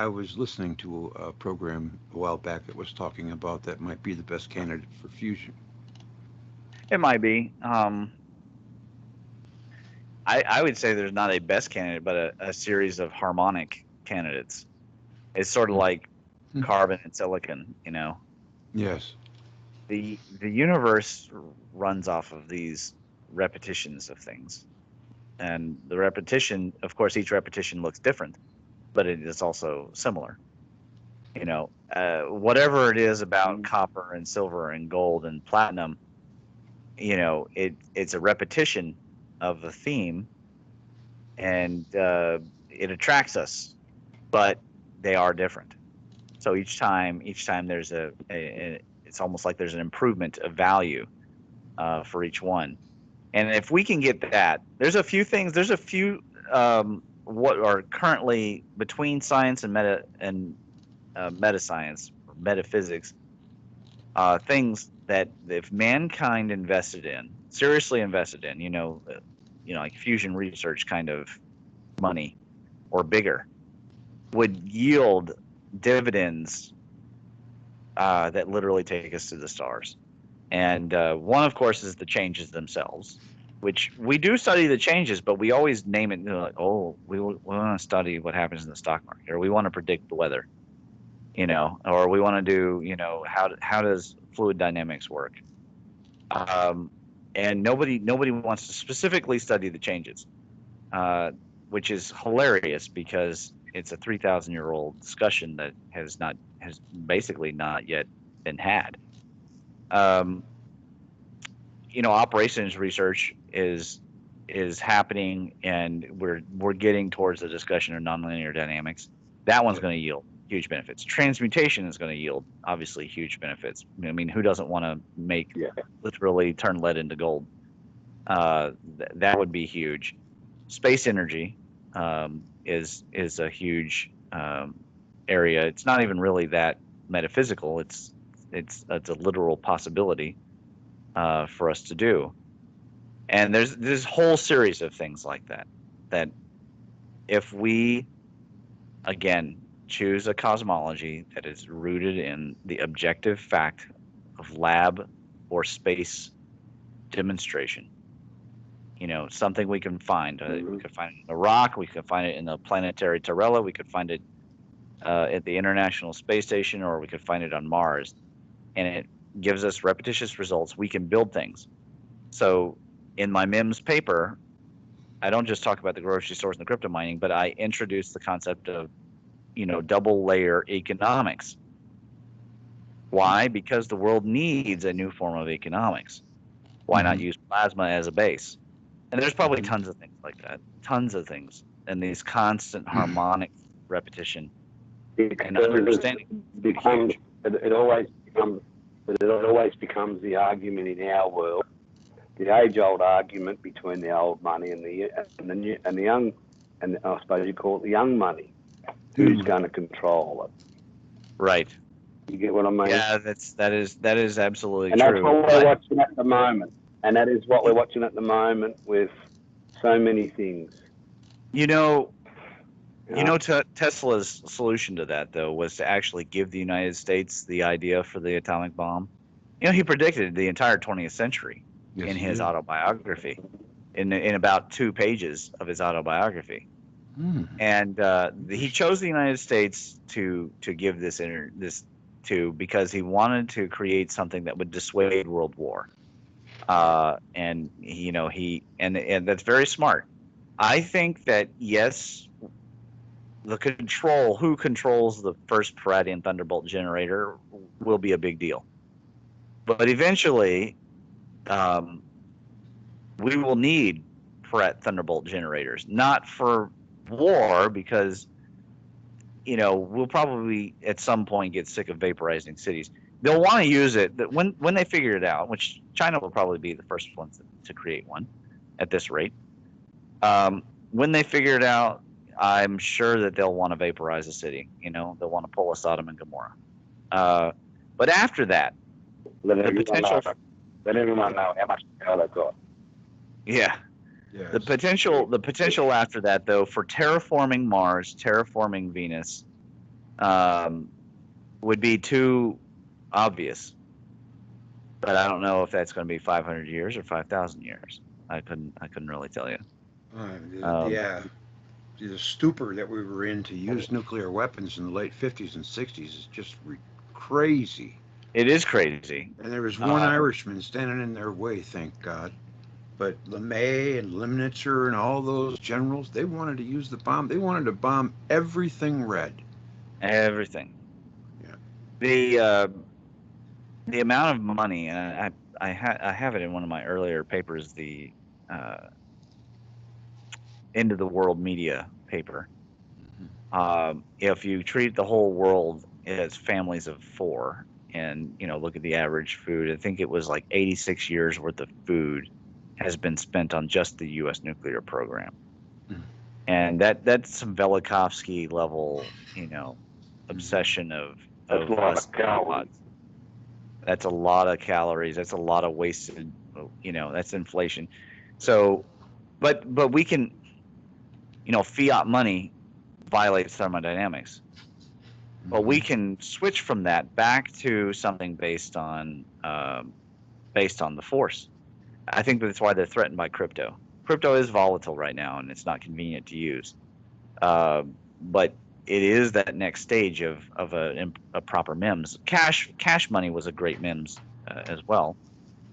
was listening to a program a while back that was talking about that might be the best candidate for fusion. It might be. I would say there's not a best candidate, but a series of harmonic candidates. It's sort of like carbon and silicon, Yes. The universe runs off of these repetitions of things. And the repetition, of course, each repetition looks different, but it is also similar. Whatever it is about copper and silver and gold and platinum, it's a repetition of a theme, and it attracts us, but they are different. So each time there's it's almost like there's an improvement of value for each one. And if we can get that, there's a few what are currently between science and metascience or metaphysics, things that if mankind seriously invested in, like fusion research kind of money or bigger, would yield dividends that literally take us to the stars. And one, of course, is the changes themselves. which we do study the changes, but we always name it, like, oh, we want to study what happens in the stock market, or we want to predict the weather, or we want to do, how does fluid dynamics work? And nobody wants to specifically study the changes, which is hilarious because it's a 3,000-year-old discussion that has basically not yet been had. Operations research is happening, and we're getting towards the discussion of nonlinear dynamics. That one's going to yield huge benefits. Transmutation is going to yield obviously huge benefits. I mean, who doesn't want to literally turn lead into gold? That would be huge. Space energy is a huge area. It's not even really that metaphysical. It's a literal possibility for us to do. And there's this whole series of things like that if we, again, choose a cosmology that is rooted in the objective fact of lab or space demonstration, something we can find. We could find it in a rock, we could find it in the Planetary Tarella, we could find it at the International Space Station, or we could find it on Mars, and it gives us repetitious results. We can build things. So in my MEMS paper, I don't just talk about the grocery stores and the crypto mining, but I introduce the concept of, double layer economics. Why? Because the world needs a new form of economics. Why not use plasma as a base? And there's probably tons of things like that, tons of things, and these constant harmonic repetition and understanding. It always becomes the argument in our world, the age-old argument between the old money and the young, and I suppose you call it the young money. Who's going to control it? Right. You get what I mean? Yeah, that is absolutely true. And that's what we're watching at the moment. And that is what we're watching at the moment with so many things. Tesla's solution to that, though, was to actually give the United States the idea for the atomic bomb. He predicted the entire 20th century in his autobiography, in about 2 pages of his autobiography. And he chose the United States to give this to, because he wanted to create something that would dissuade world war. And that's very smart. I think that, yes, who controls the first Palladian Thunderbolt generator will be a big deal. But eventually, we will need Thunderbolt generators, not for war, because we'll probably at some point get sick of vaporizing cities. They'll want to use it when they figure it out, which China will probably be the first ones to create one at this rate. When they figure it out, I'm sure that they'll want to vaporize a city. They'll want to pull a Sodom and Gomorrah. But after that, let everyone know how much power they've got. Yeah. Yes. The potential after that, though, for terraforming Mars, terraforming Venus, would be too obvious. But I don't know if that's going to be 500 years or 5,000 years. I couldn't really tell you. The stupor that we were in to use nuclear weapons in the late 50s and 60s is just crazy. It is crazy. And there was one Irishman standing in their way, thank God. But LeMay and Lemnitzer and all those generals, they wanted to use the bomb. They wanted to bomb everything red. Everything. Yeah. The amount of money, and I have it in one of my earlier papers, the End of the World Media paper. If you treat the whole world as families of 4, and look at the average food, I think it was like 86 years worth of food has been spent on just the U.S. nuclear program. And that's some Velikovsky level, obsession of us. That's a lot of calories. That's a lot of wasted, that's inflation. So, but we can, fiat money violates thermodynamics. But we can switch from that back to something based on the force. I think that's why they're threatened by crypto. Crypto is volatile right now, and it's not convenient to use. But it is that next stage of a proper MEMS. Cash money was a great MEMS as well.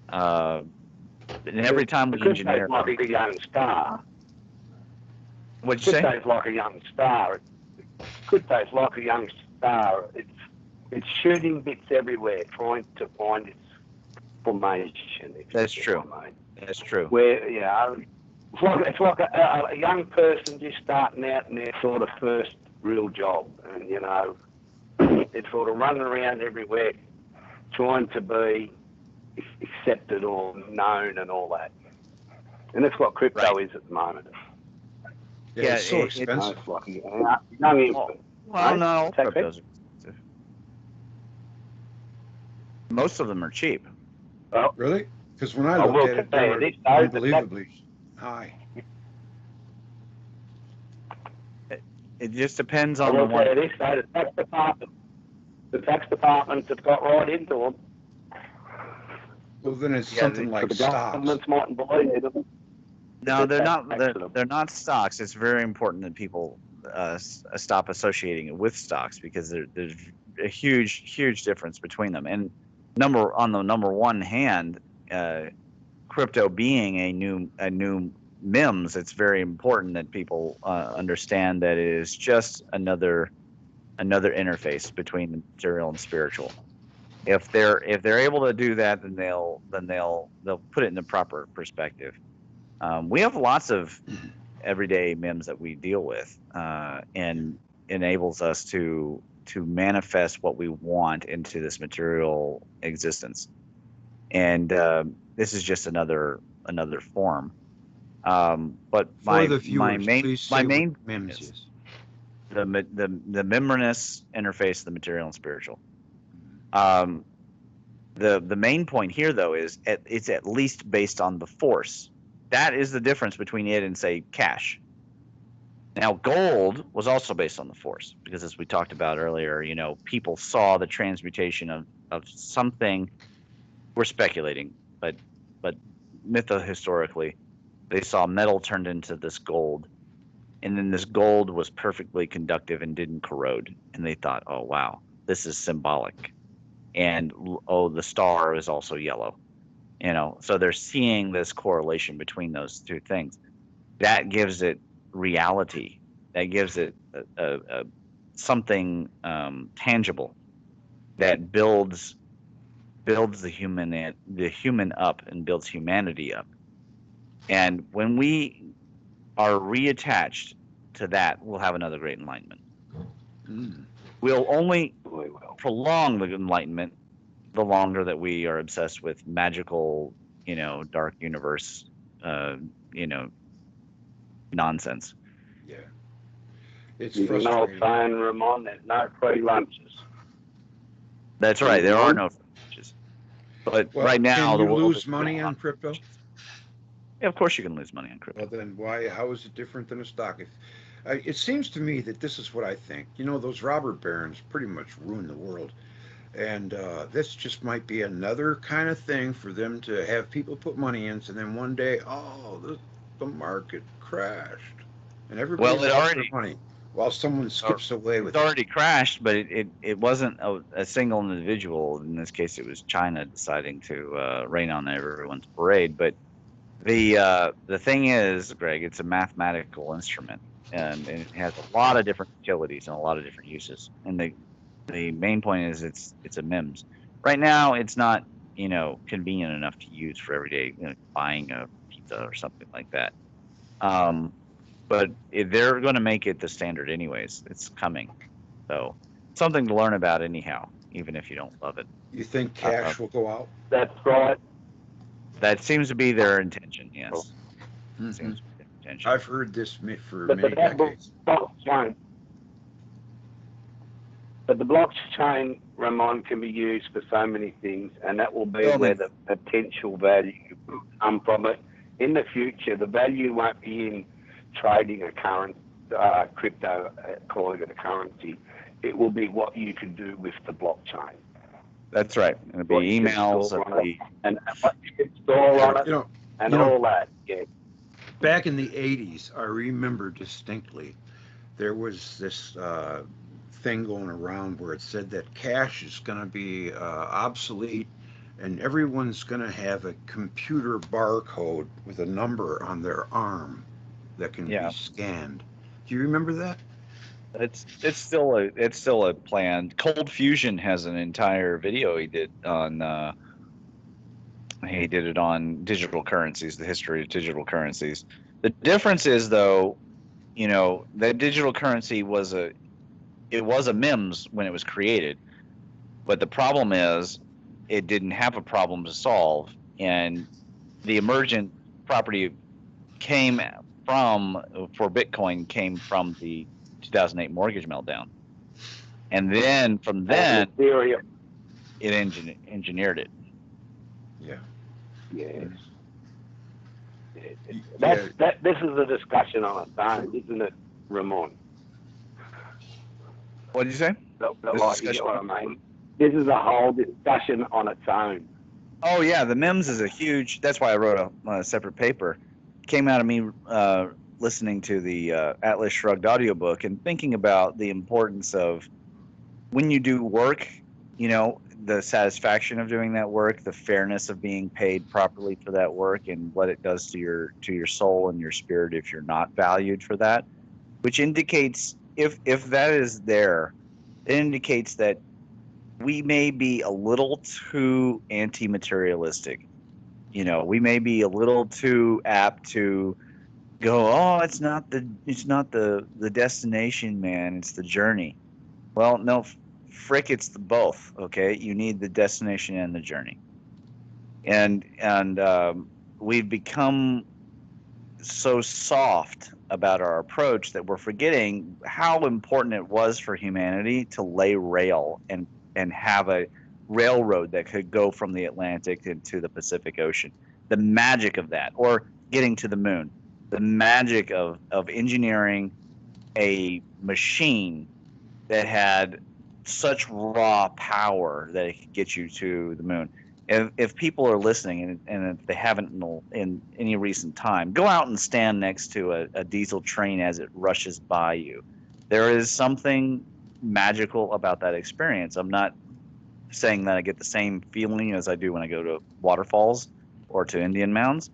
And every time we engineer, like a young star. What'd you say? Crypto's like a young star. Crypto's like a young star. It's shooting bits everywhere, trying to find its formation. That's true. That's true. Where it's like a young person just starting out in their sort of first real job, and it's sort of running around everywhere, trying to be accepted or known and all that. And that's what crypto is at the moment. Yeah, it's so expensive. It's like a young infant. Well, no, cryptos are expensive. Most of them are cheap. Oh, really? Because when I looked at it, they were unbelievably high. It just depends on the one. The tax departments have got right into them. Well, then it's something like stocks. Governments mightn't believe them. No, they're not. They're not stocks. It's very important that people stop associating it with stocks, because there's a huge difference between them. And on the number one hand, crypto being a new MEMS, it's very important that people understand that it is just another interface between the material and spiritual. If they're able to do that, then they'll put it in the proper perspective. We have lots of everyday MEMS that we deal with, and enables us to manifest what we want into this material existence. And this is just another form. But my main MEMS is the membranous interface of the material and spiritual. The main point here, though, is it's at least based on the force. That is the difference between it and, say, cash. Now, gold was also based on the force, because, as we talked about earlier, people saw the transmutation of something. We're speculating, but mytho-historically, they saw metal turned into this gold, and then this gold was perfectly conductive and didn't corrode. And they thought, oh, wow, this is symbolic. And, oh, the star is also yellow. So they're seeing this correlation between those two things. That gives it reality. That gives it something tangible that builds the human up and builds humanity up. And when we are reattached to that, we'll have another great enlightenment. We'll only prolong the enlightenment the longer that we are obsessed with magical, dark universe, nonsense. Yeah. It's frustrating. No fine, Ramon. There's no free lunches. That's right. There are no free lunches. But right now, can you lose money on crypto? Yeah, of course you can lose money on crypto. Well, then how is it different than a stock? It seems to me that this is what I think. Those robber barons pretty much ruined the world. And this just might be another kind of thing for them to have people put money in, and then one day, the market crashed, and everybody lost their money while someone skips away with it. It's already crashed, but it wasn't a single individual. In this case, it was China deciding to rain on everyone's parade. But the thing is, Greg, it's a mathematical instrument, and it has a lot of different utilities and a lot of different uses. And the main point is it's a MEMS. Right now, it's not convenient enough to use for everyday buying a pizza or something like that. But they're going to make it the standard anyways. It's coming, so something to learn about anyhow, even if you don't love it. You think cash will go out? That's right. That seems to be their intention. Yes. Mm-hmm. Seems to be their intention. I've heard this for many decades. But the blockchain, Ramon, can be used for so many things, and that will be where the potential value will come from it. In the future, the value won't be in trading a crypto, calling it a currency. It will be what you can do with the blockchain. That's right. It'll be emails. And what you can store on it, and all that. Yeah. Back in the 80s, I remember distinctly, there was this thing going around where it said that cash is going to be obsolete and everyone's going to have a computer barcode with a number on their arm that can be scanned. Do you remember that? It's still a plan. Cold Fusion has an entire video he did on digital currencies, the history of digital currencies. The difference is, though, that digital currency was a MEMS when it was created, but the problem is it didn't have a problem to solve, and the emergent property for Bitcoin came from the 2008 mortgage meltdown, and then from then it engineered it. Yeah. Yes. This is a discussion on its own, isn't it, Ramon? What did you say? You get what I mean? This is a whole discussion on its own. Oh yeah, the MEMS is a huge. That's why I wrote a separate paper. It came out of me listening to the Atlas Shrugged audiobook and thinking about the importance of when you do work, the satisfaction of doing that work, the fairness of being paid properly for that work, and what it does to your soul and your spirit if you're not valued for that, which indicates if that is there, it indicates that we may be a little too anti-materialistic. We may be a little too apt to go, oh, it's not the destination, man, it's the journey. Well, no, frick, it's the both. Okay, you need the destination and the journey, and we've become so soft about our approach that we're forgetting how important it was for humanity to lay rail and have a railroad that could go from the Atlantic into the Pacific Ocean. The magic of that, or getting to the moon, the magic of engineering a machine that had such raw power that it could get you to the moon. If people are listening, and if they haven't in any recent time, go out and stand next to a diesel train as it rushes by you. There is something magical about that experience. I'm not saying that I get the same feeling as I do when I go to waterfalls or to Indian mounds,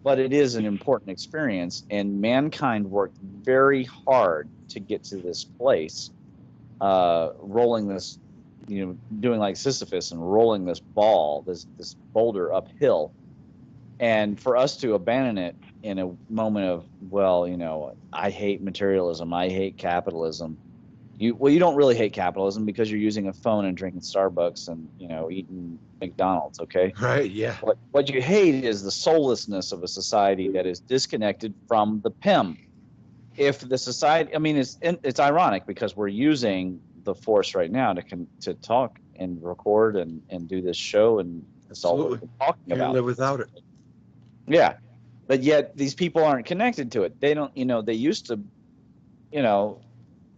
but it is an important experience, and mankind worked very hard to get to this place, rolling this, doing like Sisyphus and rolling this boulder uphill, and for us to abandon it in a moment of, I hate materialism, I hate capitalism. You don't really hate capitalism because you're using a phone and drinking Starbucks and eating McDonald's, okay? Right. Yeah. What you hate is the soullessness of a society that is disconnected from the PEM. If the society, it's ironic because we're using the force right now to talk and record and do this show, and that's all we're talking about. Can't live without it. Yeah, but yet these people aren't connected to it. They don't. They used to.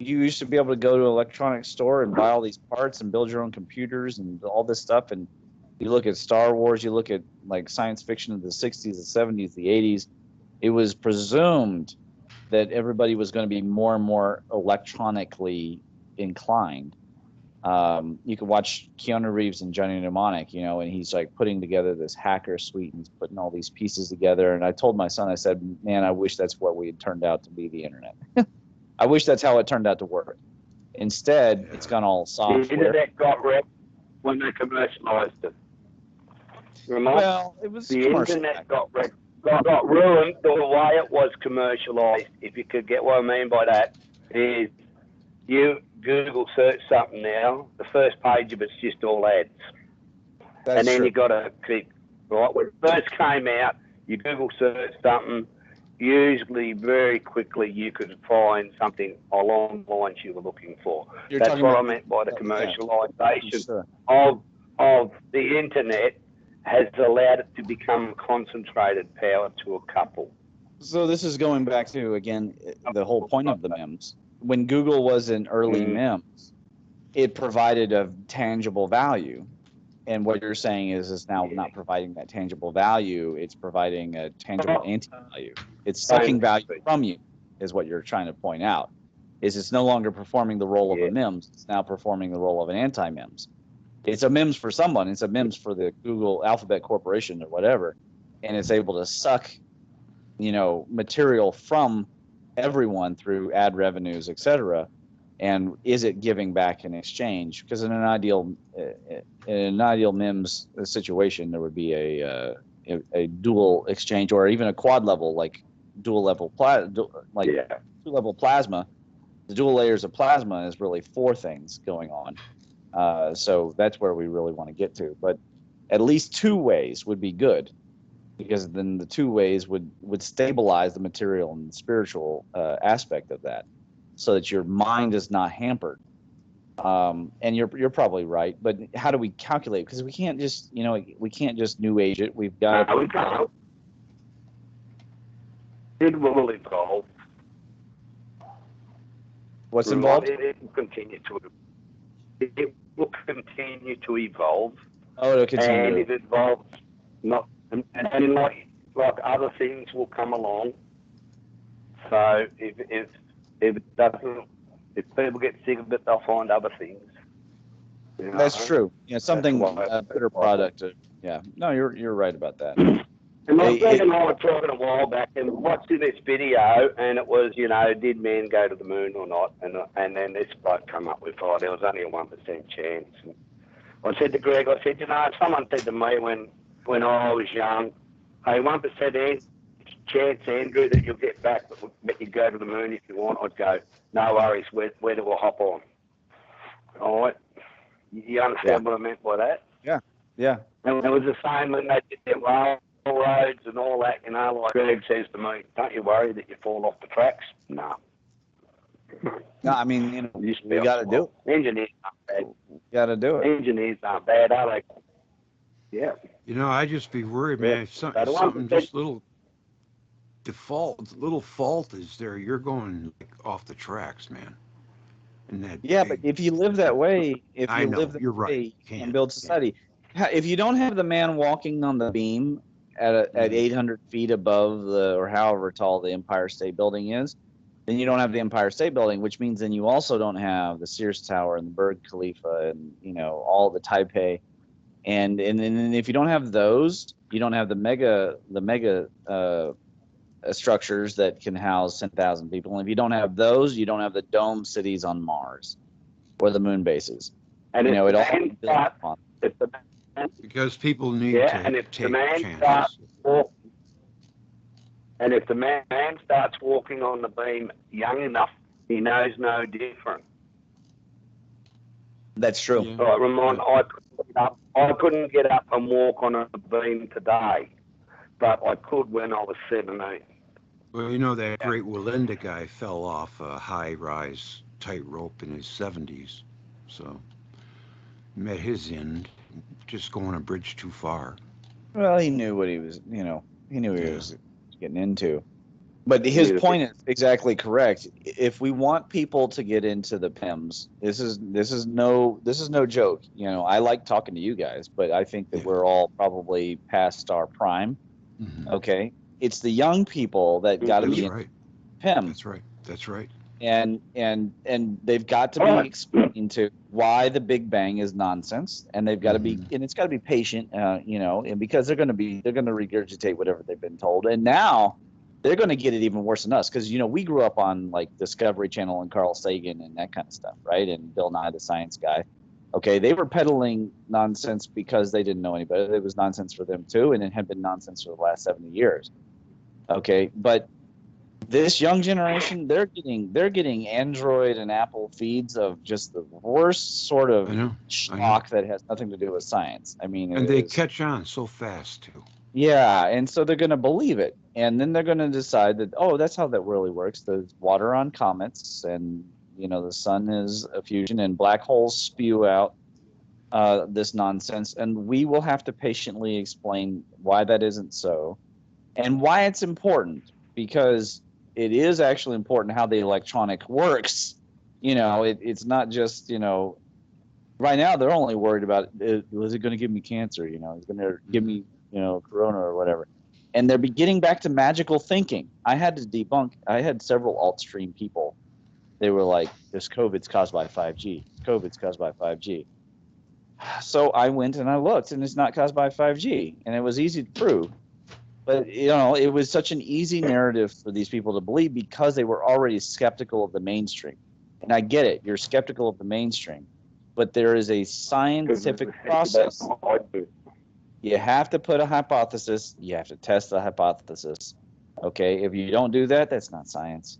You used to be able to go to an electronics store and buy all these parts and build your own computers and all this stuff. And you look at Star Wars, you look at like science fiction of the 60s, the 70s, the 80s. It was presumed that everybody was going to be more and more electronically inclined. You can watch Keanu Reeves and Johnny Mnemonic, and he's like putting together this hacker suite and he's putting all these pieces together. And I told my son, I said, man, I wish that's what we had turned out to be, the internet. I wish that's how it turned out to work. Instead, it's gone all software. The internet got wrecked when they commercialized it. Remember? Well, it was the internet got wrecked. Got ruined the way it was commercialized. If you could get what I mean by that, is you Google search something now, the first page of it's just all ads. That's and then true. you got to click, right? When it first came out, you Google search something, usually very quickly you could find something along the lines you were looking for. That's what I meant by the commercialization of the internet has allowed it to become concentrated power to a couple. So this is going back to, again, the whole point of the MEMS. When Google was in early MEMS, it provided a tangible value. And what you're saying is it's now not providing that tangible value. It's providing a tangible anti-value. It's sucking value from you, is what you're trying to point out. Is it's no longer performing the role of a MEMS. It's now performing the role of an anti-MEMS. It's a MEMS for someone. It's a MEMS for the Google Alphabet Corporation or whatever. And it's able to suck, material from everyone through ad revenues, et cetera. And is it giving back in exchange? Because in an ideal MEMS situation, there would be a dual exchange, or even a quad level, like two level plasma. The dual layers of plasma is really 4 things going on. So that's where we really want to get to. But at least 2 ways would be good, because then the 2 ways would stabilize the material and the spiritual aspect of that, so that your mind is not hampered. And you're probably right, but how do we calculate? Because we can't just new age it. We've got to. It will evolve. What's involved? It will continue to evolve. Oh, it'll continue. And it evolves and like other things will come along. So if it doesn't, if people get sick of it, they'll find other things. That's true. Something a better product. No, you're right about that. And my friend and I were talking a while back and watching this video, and it was, did man go to the moon or not? And then this bloke come up with, there was only a 1% chance. And I said to Greg, someone said to me when I was young, hey, 1% chance, Andrew, that you'll get back, but you go to the moon if you want. I'd go, no worries, where do I hop on? All right? You understand what I meant by that? Yeah. And it was the same when they did their railroads and all that, like Greg says to me, don't you worry that you fall off the tracks? No. No, I mean, we got to do it. Engineers aren't bad. Got to do it. Engineers aren't bad, are they? Yeah. I'd just be worried, man. If something just little fault is there, you're going off the tracks, man. But if you live that way, you're right. And build society. If you don't have the man walking on the beam at 800 feet above or however tall the Empire State Building is, then you don't have the Empire State Building, which means then you also don't have the Sears Tower and the Burj Khalifa and all the Taipei, and if you don't have those, you don't have the mega structures that can house 10,000 people. And if you don't have those, you don't have the dome cities on Mars or the moon bases. And it all builds upon. Because people need to take chances. And if the man starts walking on the beam young enough, he knows no different. That's true. Yeah. Right, Ramon, I couldn't get up and walk on a beam today, but I could when I was 17. Well, that great Walinda guy fell off a high-rise tightrope in his 70s, so met his end, just going a bridge too far. Well, he knew what he was, he knew what he was getting into. But his point is exactly correct. If we want people to get into the PEMS, this is no joke. I like talking to you guys, but I think that we're all probably past our prime. Mm-hmm. Okay, it's the young people that got to be in PEMS. That's right. And they've got to be explained to why the Big Bang is nonsense, and they've got to be, and it's got to be patient, and because they're going to regurgitate whatever they've been told, and now they're going to get it even worse than us, because we grew up on like Discovery Channel and Carl Sagan and that kind of stuff, right? And Bill Nye the Science Guy. Okay, they were peddling nonsense because they didn't know any better. It was nonsense for them too, and it had been nonsense for the last 70 years. Okay, but this young generation, they're getting Android and Apple feeds of just the worst sort of schlock that has nothing to do with science. I mean, and they catch on so fast too. Yeah, and so they're going to believe it, and then they're going to decide that that's how that really works. There's water on comets, and the sun is a fusion, and black holes spew out this nonsense, and we will have to patiently explain why that isn't so, and why it's important, because it is actually important how the electronic works. It's not just Right now, they're only worried about, was it going to give me cancer? You know, it's going to give me, you know, corona or whatever. And they're getting back to magical thinking. I had to debunk. I had several alt stream people. They were like, "This COVID's caused by 5G. COVID's caused by 5G." So I went and I looked, and it's not caused by 5G, and it was easy to prove. But you know, it was such an easy narrative for these people to believe because they were already skeptical of the mainstream. And I get it, you're skeptical of the mainstream, but there is a scientific process. You have to put a hypothesis, you have to test the hypothesis. Okay, if you don't do that, that's not science.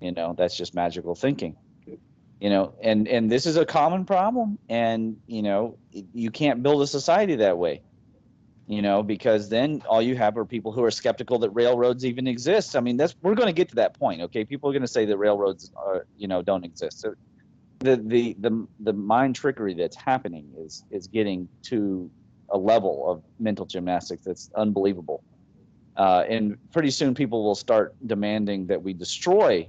You know, that's just magical thinking. You know, and this is a common problem, and you know, you can't build a society that way. You know, because then all you have are people who are skeptical that railroads even exist. I mean, we're going to get to that point. Okay, people are going to say that railroads are, you know, don't exist. So the mind trickery that's happening is getting to a level of mental gymnastics that's unbelievable. And pretty soon people will start demanding that we destroy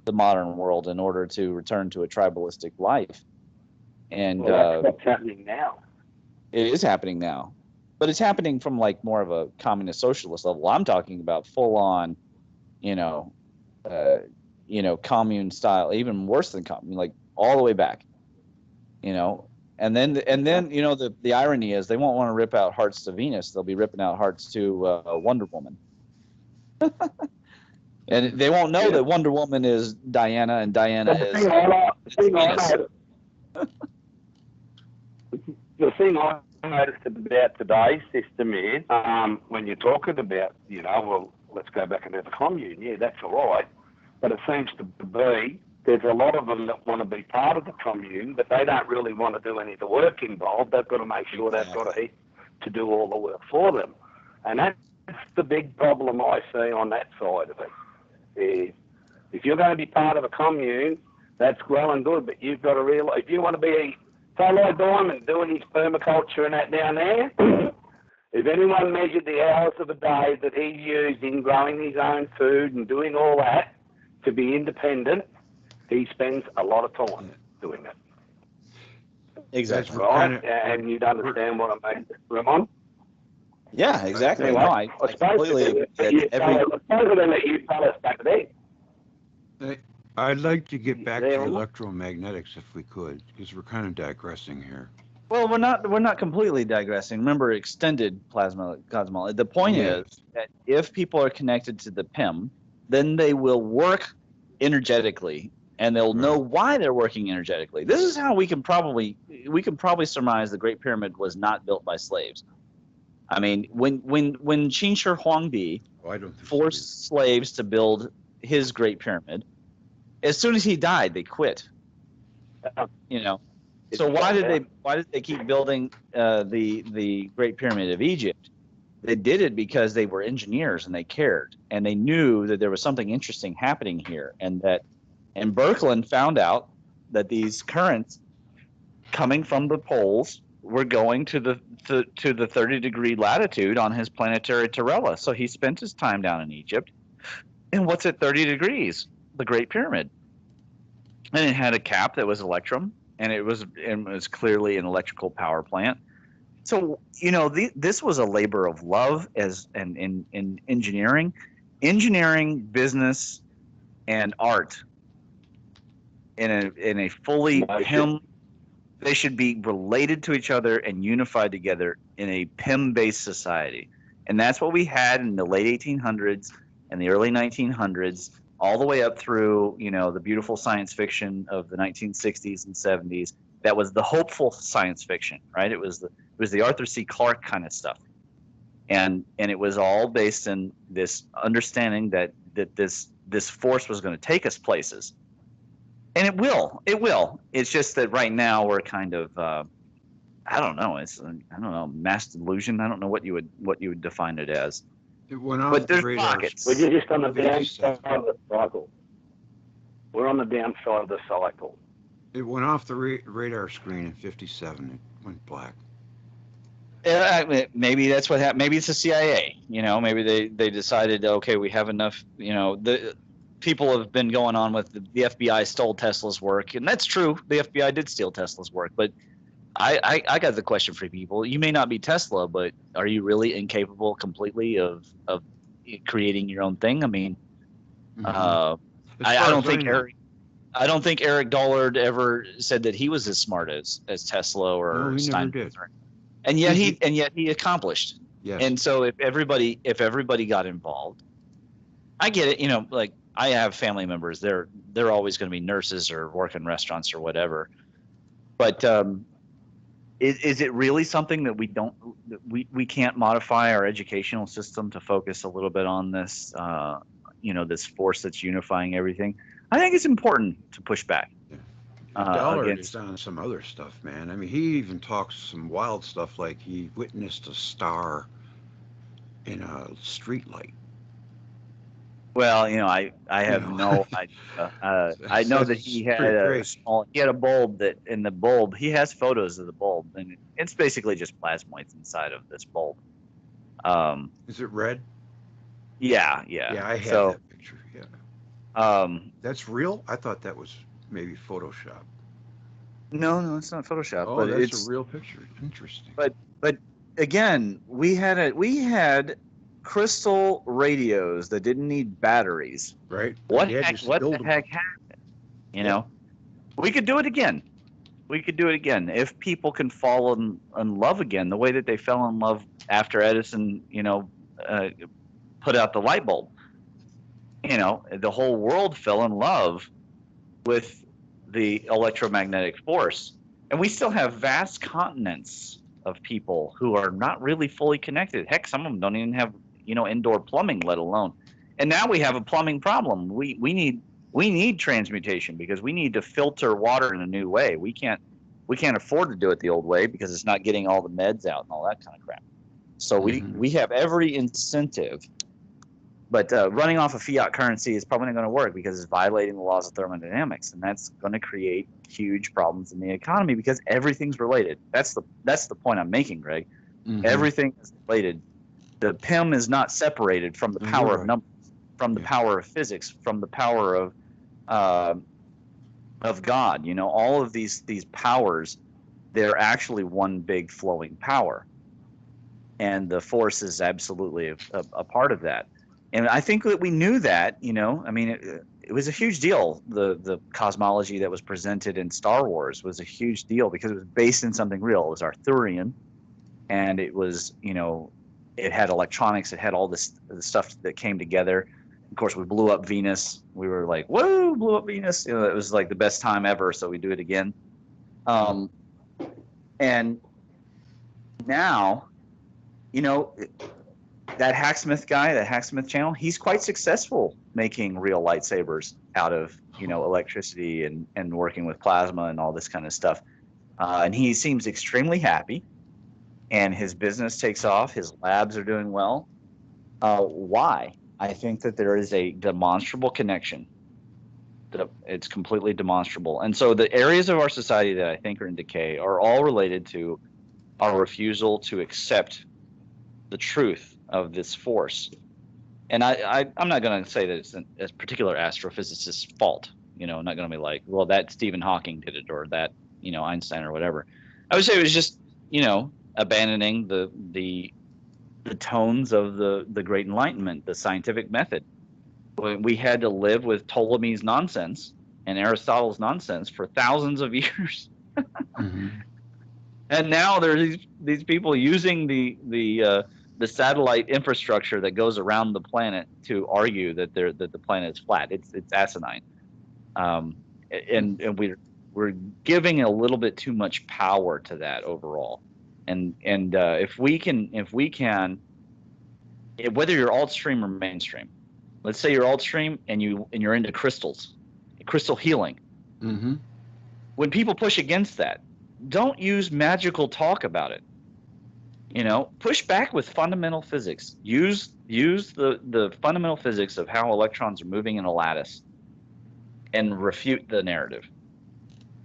the modern world in order to return to a tribalistic life. And that's what's happening now. It is happening now. But it's happening from like more of a communist socialist level. I'm talking about full on, you know, commune style, even worse than commune, like all the way back, you know. And then you know, the irony is they won't want to rip out hearts to Venus. They'll be ripping out hearts to Wonder Woman. And they won't know that Wonder Woman is Diana and Diana is Venus. The thing I noticed about today's system is when you're talking about, you know, well, let's go back into the commune. Yeah, that's all right. But it seems to be there's a lot of them that want to be part of the commune, but they don't really want to do any of the work involved. They've got to make sure they've got to do all the work for them. And that's the big problem I see on that side of it. Is if you're going to be part of a commune, that's well and good, but you've got to realise if you want to be like Diamond doing his permaculture and that down there, if anyone measured the hours of a day that he's using growing his own food and doing all that to be independent, he spends a lot of time doing it. Exactly. Right? And you'd understand what I mean, Ramon? Yeah, exactly. Anyway, no, I completely agree. You tell us back then. I'd like to get back to electromagnetics if we could, because we're kind of digressing here. Well, we're not completely digressing. Remember, extended plasma cosmology. The point is that if people are connected to the PEM, then they will work energetically, and they'll know why they're working energetically. This is how we can probably surmise the Great Pyramid was not built by slaves. I mean, when Qin Shi Huangdi forced slaves to build his Great Pyramid, as soon as he died, they quit. You know, so why did they keep building the Great Pyramid of Egypt? They did it because they were engineers and they cared, and they knew that there was something interesting happening here, and Birkeland found out that these currents coming from the poles were going to the 30-degree latitude on his planetary Tarella. So he spent his time down in Egypt, and what's at 30 degrees? The Great Pyramid. And it had a cap that was electrum, and it was clearly an electrical power plant. So, you know, this was a labor of love in engineering, business, and art. In a fully PEM, they should be related to each other and unified together in a PEM-based society. And that's what we had in the late 1800s and the early 1900s, all the way up through, you know, the beautiful science fiction of the 1960s and 70s. That was the hopeful science fiction, right? It was the Arthur C. Clarke kind of stuff, and it was all based in this understanding that this force was going to take us places, and it will. It's just that right now we're kind of I don't know, mass delusion. I don't know what you would define it as. It went off but there's the pockets. We're just on the downside of the cycle. We're on the downside of the cycle. It went off the radar screen in '57. It went black. Maybe that's what happened. Maybe it's the CIA. You know, maybe they decided, okay, we have enough. You know, the people have been going on with the FBI stole Tesla's work, and that's true. The FBI did steal Tesla's work, but I got the question for people. You may not be Tesla, but are you really incapable completely of creating your own thing? I mean, I don't think I don't think Eric Dollard ever said that he was as smart as Tesla or Stein. Never did. And yet he accomplished. Yes. And so if everybody got involved, I get it. You know, like I have family members. They're always going to be nurses or work in restaurants or whatever. But is it really something that we can't modify our educational system to focus a little bit on this, this force that's unifying everything? I think it's important to push back. Dollard is on some other stuff, man. I mean, he even talks some wild stuff like he witnessed a star in a street light. Well, I have no idea. I know that he had a bulb he has photos of the bulb, and it's basically just plasmoids inside of this bulb. Is it red? Yeah. Yeah, I have that picture. Yeah. That's real? I thought that was maybe Photoshop. No, it's not Photoshop. Oh, but it's a real picture. Interesting. But again, we had crystal radios that didn't need batteries. Right. What the heck happened? You know, we could do it again. If people can fall in love again, the way that they fell in love after Edison, put out the light bulb. The whole world fell in love with the electromagnetic force. And we still have vast continents of people who are not really fully connected. Heck, some of them don't even have indoor plumbing, let alone. And now we have a plumbing problem. We need transmutation because we need to filter water in a new way. We can't afford to do it the old way because it's not getting all the meds out and all that kind of crap. So we have every incentive, but running off of fiat currency is probably not going to work because it's violating the laws of thermodynamics, and that's going to create huge problems in the economy because everything's related. That's the point I'm making, Greg. Everything is related. The PEM is not separated from the power of numbers, from the power of physics, from the power of God. All of these powers, they're actually one big flowing power, and the force is absolutely a part of that. And I think that we knew that. I mean, it was a huge deal. The cosmology that was presented in Star Wars was a huge deal because it was based in something real. It was Arthurian, and it was it had electronics. It had all the stuff that came together. Of course, we blew up Venus. We were like, whoa, blew up Venus. It was like the best time ever, so we do it again. And now, that Hacksmith guy, that Hacksmith channel, he's quite successful making real lightsabers out of, electricity and working with plasma and all this kind of stuff. And he seems extremely happy. And his business takes off. His labs are doing well. Why? I think that there is a demonstrable connection. It's completely demonstrable. And so the areas of our society that I think are in decay are all related to our refusal to accept the truth of this force. And I'm not going to say that it's a particular astrophysicist's fault. I'm not going to be like, well, that Stephen Hawking did it or that, Einstein or whatever. I would say it was just, abandoning the tones of the Great Enlightenment, the scientific method. We had to live with Ptolemy's nonsense and Aristotle's nonsense for thousands of years. And now there's these people using the satellite infrastructure that goes around the planet to argue that the planet is flat. It's asinine, and we're giving a little bit too much power to that overall. And if we can, whether you're alt stream or mainstream, let's say you're alt stream and you're into crystals, crystal healing. When people push against that, don't use magical talk about it. Push back with fundamental physics. Use the fundamental physics of how electrons are moving in a lattice and refute the narrative.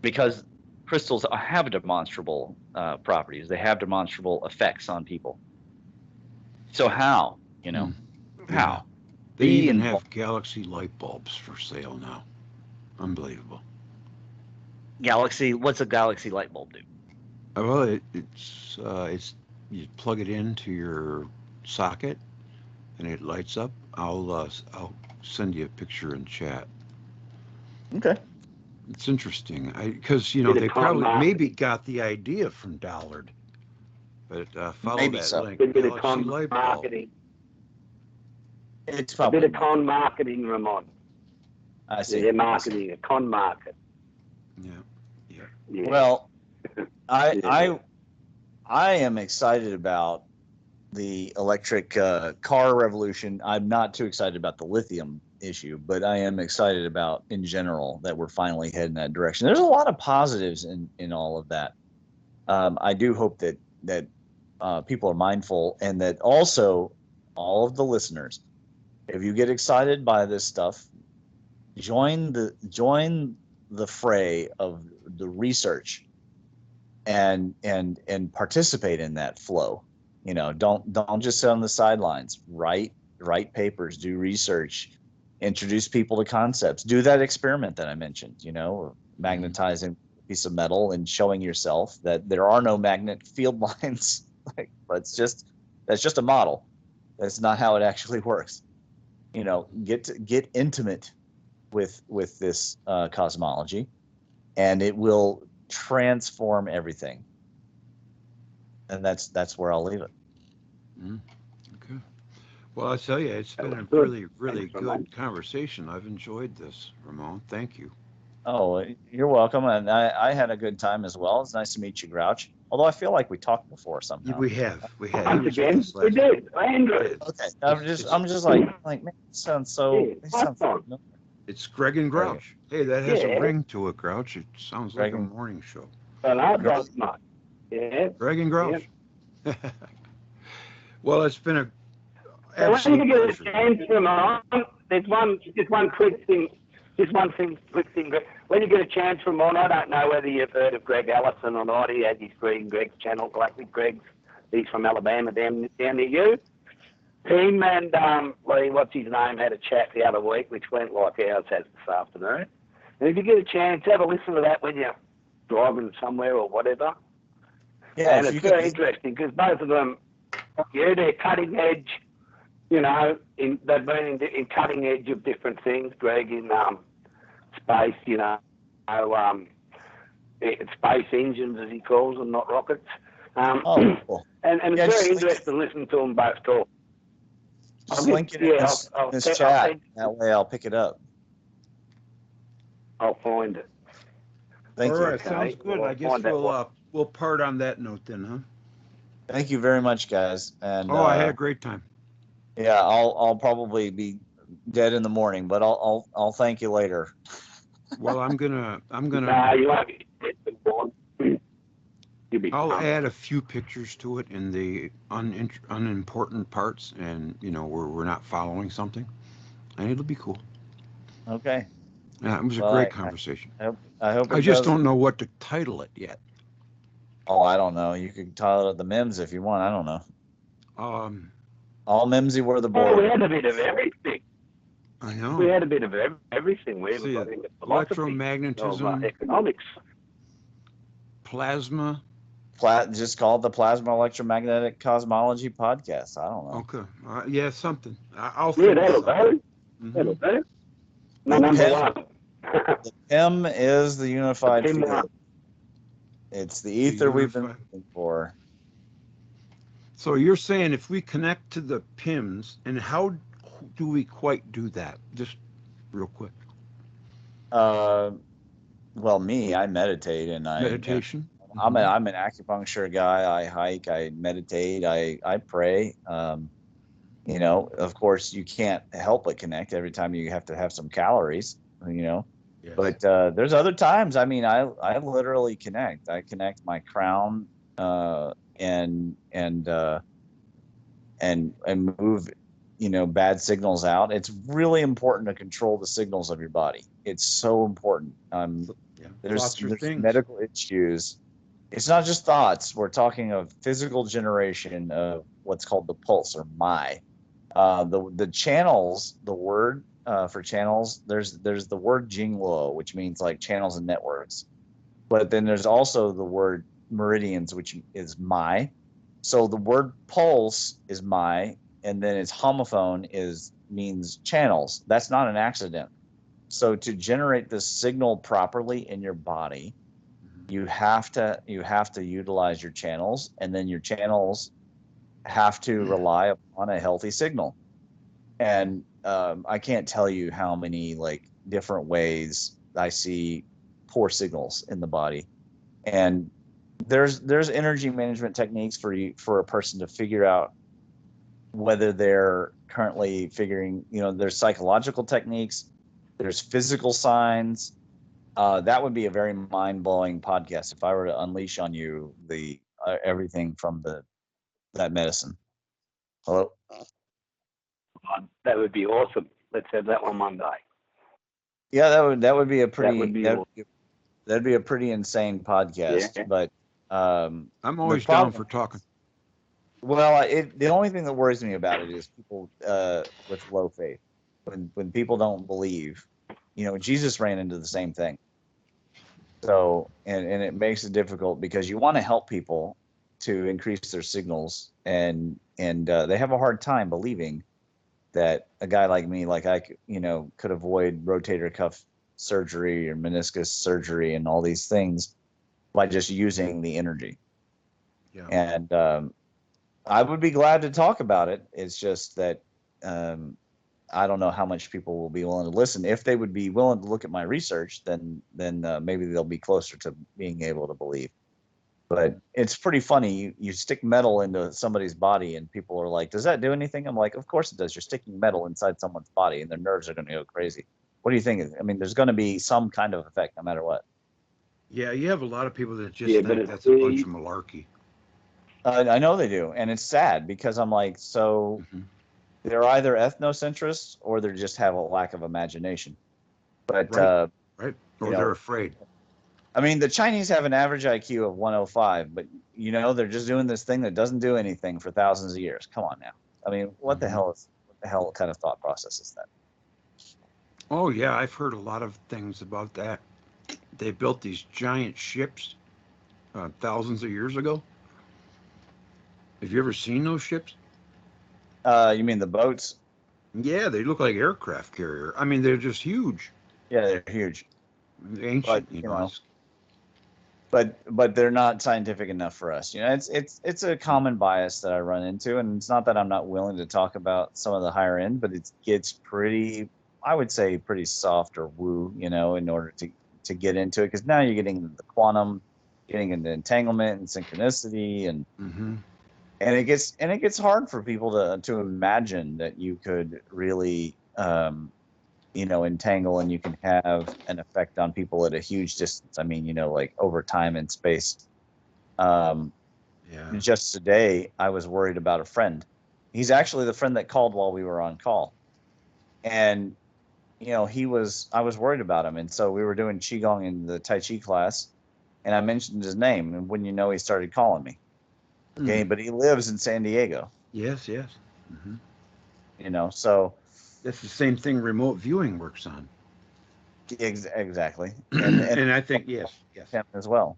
Because crystals have demonstrable properties. They have demonstrable effects on people. So how? How? They even have galaxy light bulbs for sale now. Unbelievable. What's a galaxy light bulb do? Well, it's you plug it into your socket and it lights up. I'll send you a picture in chat. Okay. It's interesting, because Bit of they con probably marketing. maybe got the idea from Dollard, but follow Maybe that so. link. A bit of Galaxy con light bulb. marketing. It's A probably. bit of con marketing, Ramon. I see. They're marketing, a con market. Yeah. Yeah. Well, Yeah. I am excited about the electric car revolution. I'm not too excited about the lithium issue, but I am excited about in general that we're finally heading that direction. There's a lot of positives in all of that. I do hope that people are mindful, and that also all of the listeners, if you get excited by this stuff, join the fray of the research and participate in that flow. Don't just sit on the sidelines. Write papers, do research, introduce people to concepts, do that experiment that I mentioned, magnetizing a piece of metal and showing yourself that there are no magnet field lines. Like, that's just a model. That's not how it actually works. Get intimate with this cosmology, and it will transform everything. And that's where I'll leave it. Okay. Well, I tell you, it's been a really, really good conversation. I've enjoyed this, Ramon. Thank you. Oh, you're welcome. And I had a good time as well. It's nice to meet you, Grouch. Although I feel like we talked before somehow. We have. Once again, we did. Andrew. Okay. I'm just like, man, it sounds so. Yeah, It sounds so familiar. It's Greg and Grouch. Hey, that has a ring to it, Grouch. It sounds like a morning show. Well, I don't know. Yeah. Greg and Grouch. Yeah. Well, it's been a So when you get a pleasure. chance, Ramon, there's one quick thing. Quick thing. When you get a chance, Ramon, I don't know whether you've heard of Greg Allison or not. He has his Greg channel, Galactic Greg's. He's from Alabama, down near you. Him and what's his name, had a chat the other week, which went like ours has this afternoon. And if you get a chance, have a listen to that when you're driving somewhere or whatever. Yeah, and it's very interesting because both of them, they're cutting edge. They've been in cutting edge of different things. Greg in space, space engines, as he calls them, not rockets. Cool. And it's very interesting to listen to them both talk. Just link it in this chat. That way I'll pick it up. I'll find it. Thank you. All right, sounds good. I guess we'll part on that note then, huh? Thank you very much, guys. And I had a great time. Yeah, I'll probably be dead in the morning, but I'll thank you later. Well, I'm gonna. Nah, you won't be. I'll add a few pictures to it in the unimportant parts, and where we're not following something, and it'll be cool. Okay. Yeah, it was a great conversation. I hope. I just don't know what to title it yet. Oh, I don't know. You could title it the Mems if you want. I don't know. All Memsy were the board. We had a bit of everything. I know. We had a bit of everything. We got into electromagnetism, economics, plasma. Just call it the Plasma Electromagnetic Cosmology Podcast. I don't know. Okay. Yeah, something. I'll think that'll do. That'll do. Number one. The PEM is the unified field. It's the ether we've been looking for. So you're saying if we connect to the PIMS, and how do we quite do that? Just real quick. Well, I meditate and meditation. I'm an acupuncture guy. I hike. I meditate. I pray. Of course, you can't help but connect every time you have to have some calories. Yes. But there's other times. I mean, I literally connect. I connect my crown and move bad signals out. It's really important to control the signals of your body. It's so important. There's medical issues. It's not just thoughts. We're talking of physical generation of what's called the pulse, or my. The channels, the word for channels, there's the word jingluo, which means like channels and networks. But then there's also the word meridians, which is my. So the word pulse is my, and then its homophone means channels. That's not an accident. So to generate this signal properly in your body, you have to utilize your channels, and then your channels have to rely upon a healthy signal. And I can't tell you how many like different ways I see poor signals in the body. And there's energy management techniques for a person to figure out whether they're currently figuring, there's psychological techniques, there's physical signs. That would be a very mind-blowing podcast if I were to unleash on you the everything from that medicine. Hello? That would be awesome. Let's have that one Monday. Yeah, that would be a pretty that'd be a pretty insane podcast. Yeah. But I'm always down for talking. Well, the only thing that worries me about it is people with low faith. When people don't believe, Jesus ran into the same thing. So, and it makes it difficult because you want to help people to increase their signals, and they have a hard time believing that a guy like me, like I, could avoid rotator cuff surgery or meniscus surgery and all these things by just using the energy. Yeah. And I would be glad to talk about it. It's just that I don't know how much people will be willing to listen. If they would be willing to look at my research, then maybe they'll be closer to being able to believe. But it's pretty funny. You stick metal into somebody's body and people are like, does that do anything? I'm like, of course it does. You're sticking metal inside someone's body and their nerves are going to go crazy. What do you think? I mean, there's going to be some kind of effect no matter what. Yeah, you have a lot of people that just think that's a bunch of malarkey. I know they do. And it's sad because I'm like, so they're either ethnocentrists or they just have a lack of imagination. But right. Or they're afraid. I mean, the Chinese have an average IQ of 105, but they're just doing this thing that doesn't do anything for thousands of years. Come on now. I mean, what the hell kind of thought process is that? Oh yeah, I've heard a lot of things about that. They built these giant ships thousands of years ago. Have you ever seen those ships? You mean the boats? Yeah, they look like aircraft carrier. I mean, they're just huge. Yeah, they're huge. Ancient, but they're not scientific enough for us. It's a common bias that I run into, and it's not that I'm not willing to talk about some of the higher end, but it gets pretty, I would say, pretty soft or woo, in order to get into it, because now you're getting into the quantum, getting into entanglement and synchronicity, and and it gets hard for people to imagine that you could really entangle and you can have an effect on people at a huge distance. I mean, like over time and space. Just today, I was worried about a friend. He's actually the friend that called while we were on call. And, I was worried about him. And so we were doing Qigong in the Tai Chi class, and I mentioned his name. And when he started calling me. Okay, but he lives in San Diego. Yes. So that's the same thing remote viewing works on. Exactly. And I think, yes. Him as well.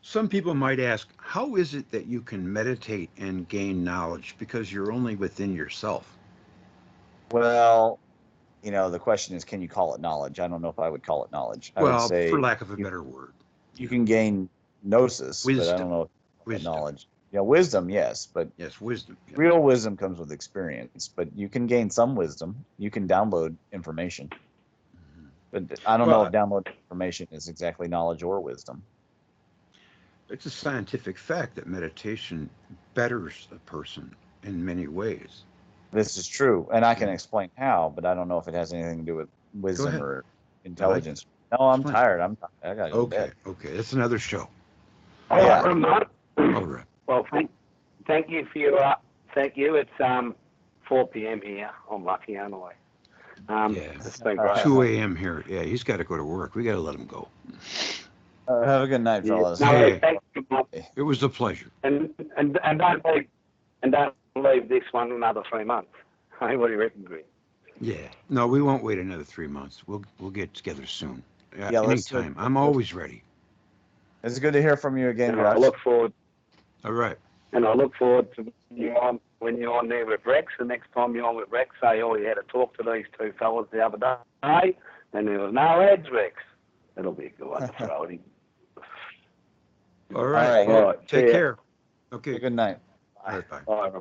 Some people might ask, how is it that you can meditate and gain knowledge because you're only within yourself? Well, the question is, can you call it knowledge? I don't know if I would call it knowledge. I would say, for lack of a better word. You can gain gnosis, wisdom. But I don't know if knowledge. Yeah, wisdom, yes, but yes, wisdom. Yeah. Real wisdom comes with experience, but you can gain some wisdom. You can download information, but I don't know if download information is exactly knowledge or wisdom. It's a scientific fact that meditation betters a person in many ways. This is true, and I can explain how, but I don't know if it has anything to do with wisdom or intelligence. No, I'm tired. I gotta go to bed. Okay, that's another show. Yeah. All right. Well, thank you for your thank you. It's 4 p.m. here. I'm lucky, aren't I? It's been great. 2 a.m. here. Yeah, he's got to go to work. We got to let him go. Have a good night, fellas. No, it was a pleasure. And don't leave this one another 3 months. Hey, what do you reckon, Greg? Yeah. No, we won't wait another 3 months. We'll get together soon. Anytime. I'm always ready. It's good to hear from you again, And Josh. I look forward. All right. And I look forward to when you're on there with Rex. The next time you're on with Rex, say, oh, you had to talk to these two fellas the other day, and there was no ads, Rex. It'll be a good one to throw it in. All right. All right. Take care. Okay. Good night. Bye. All right, bye. Bye.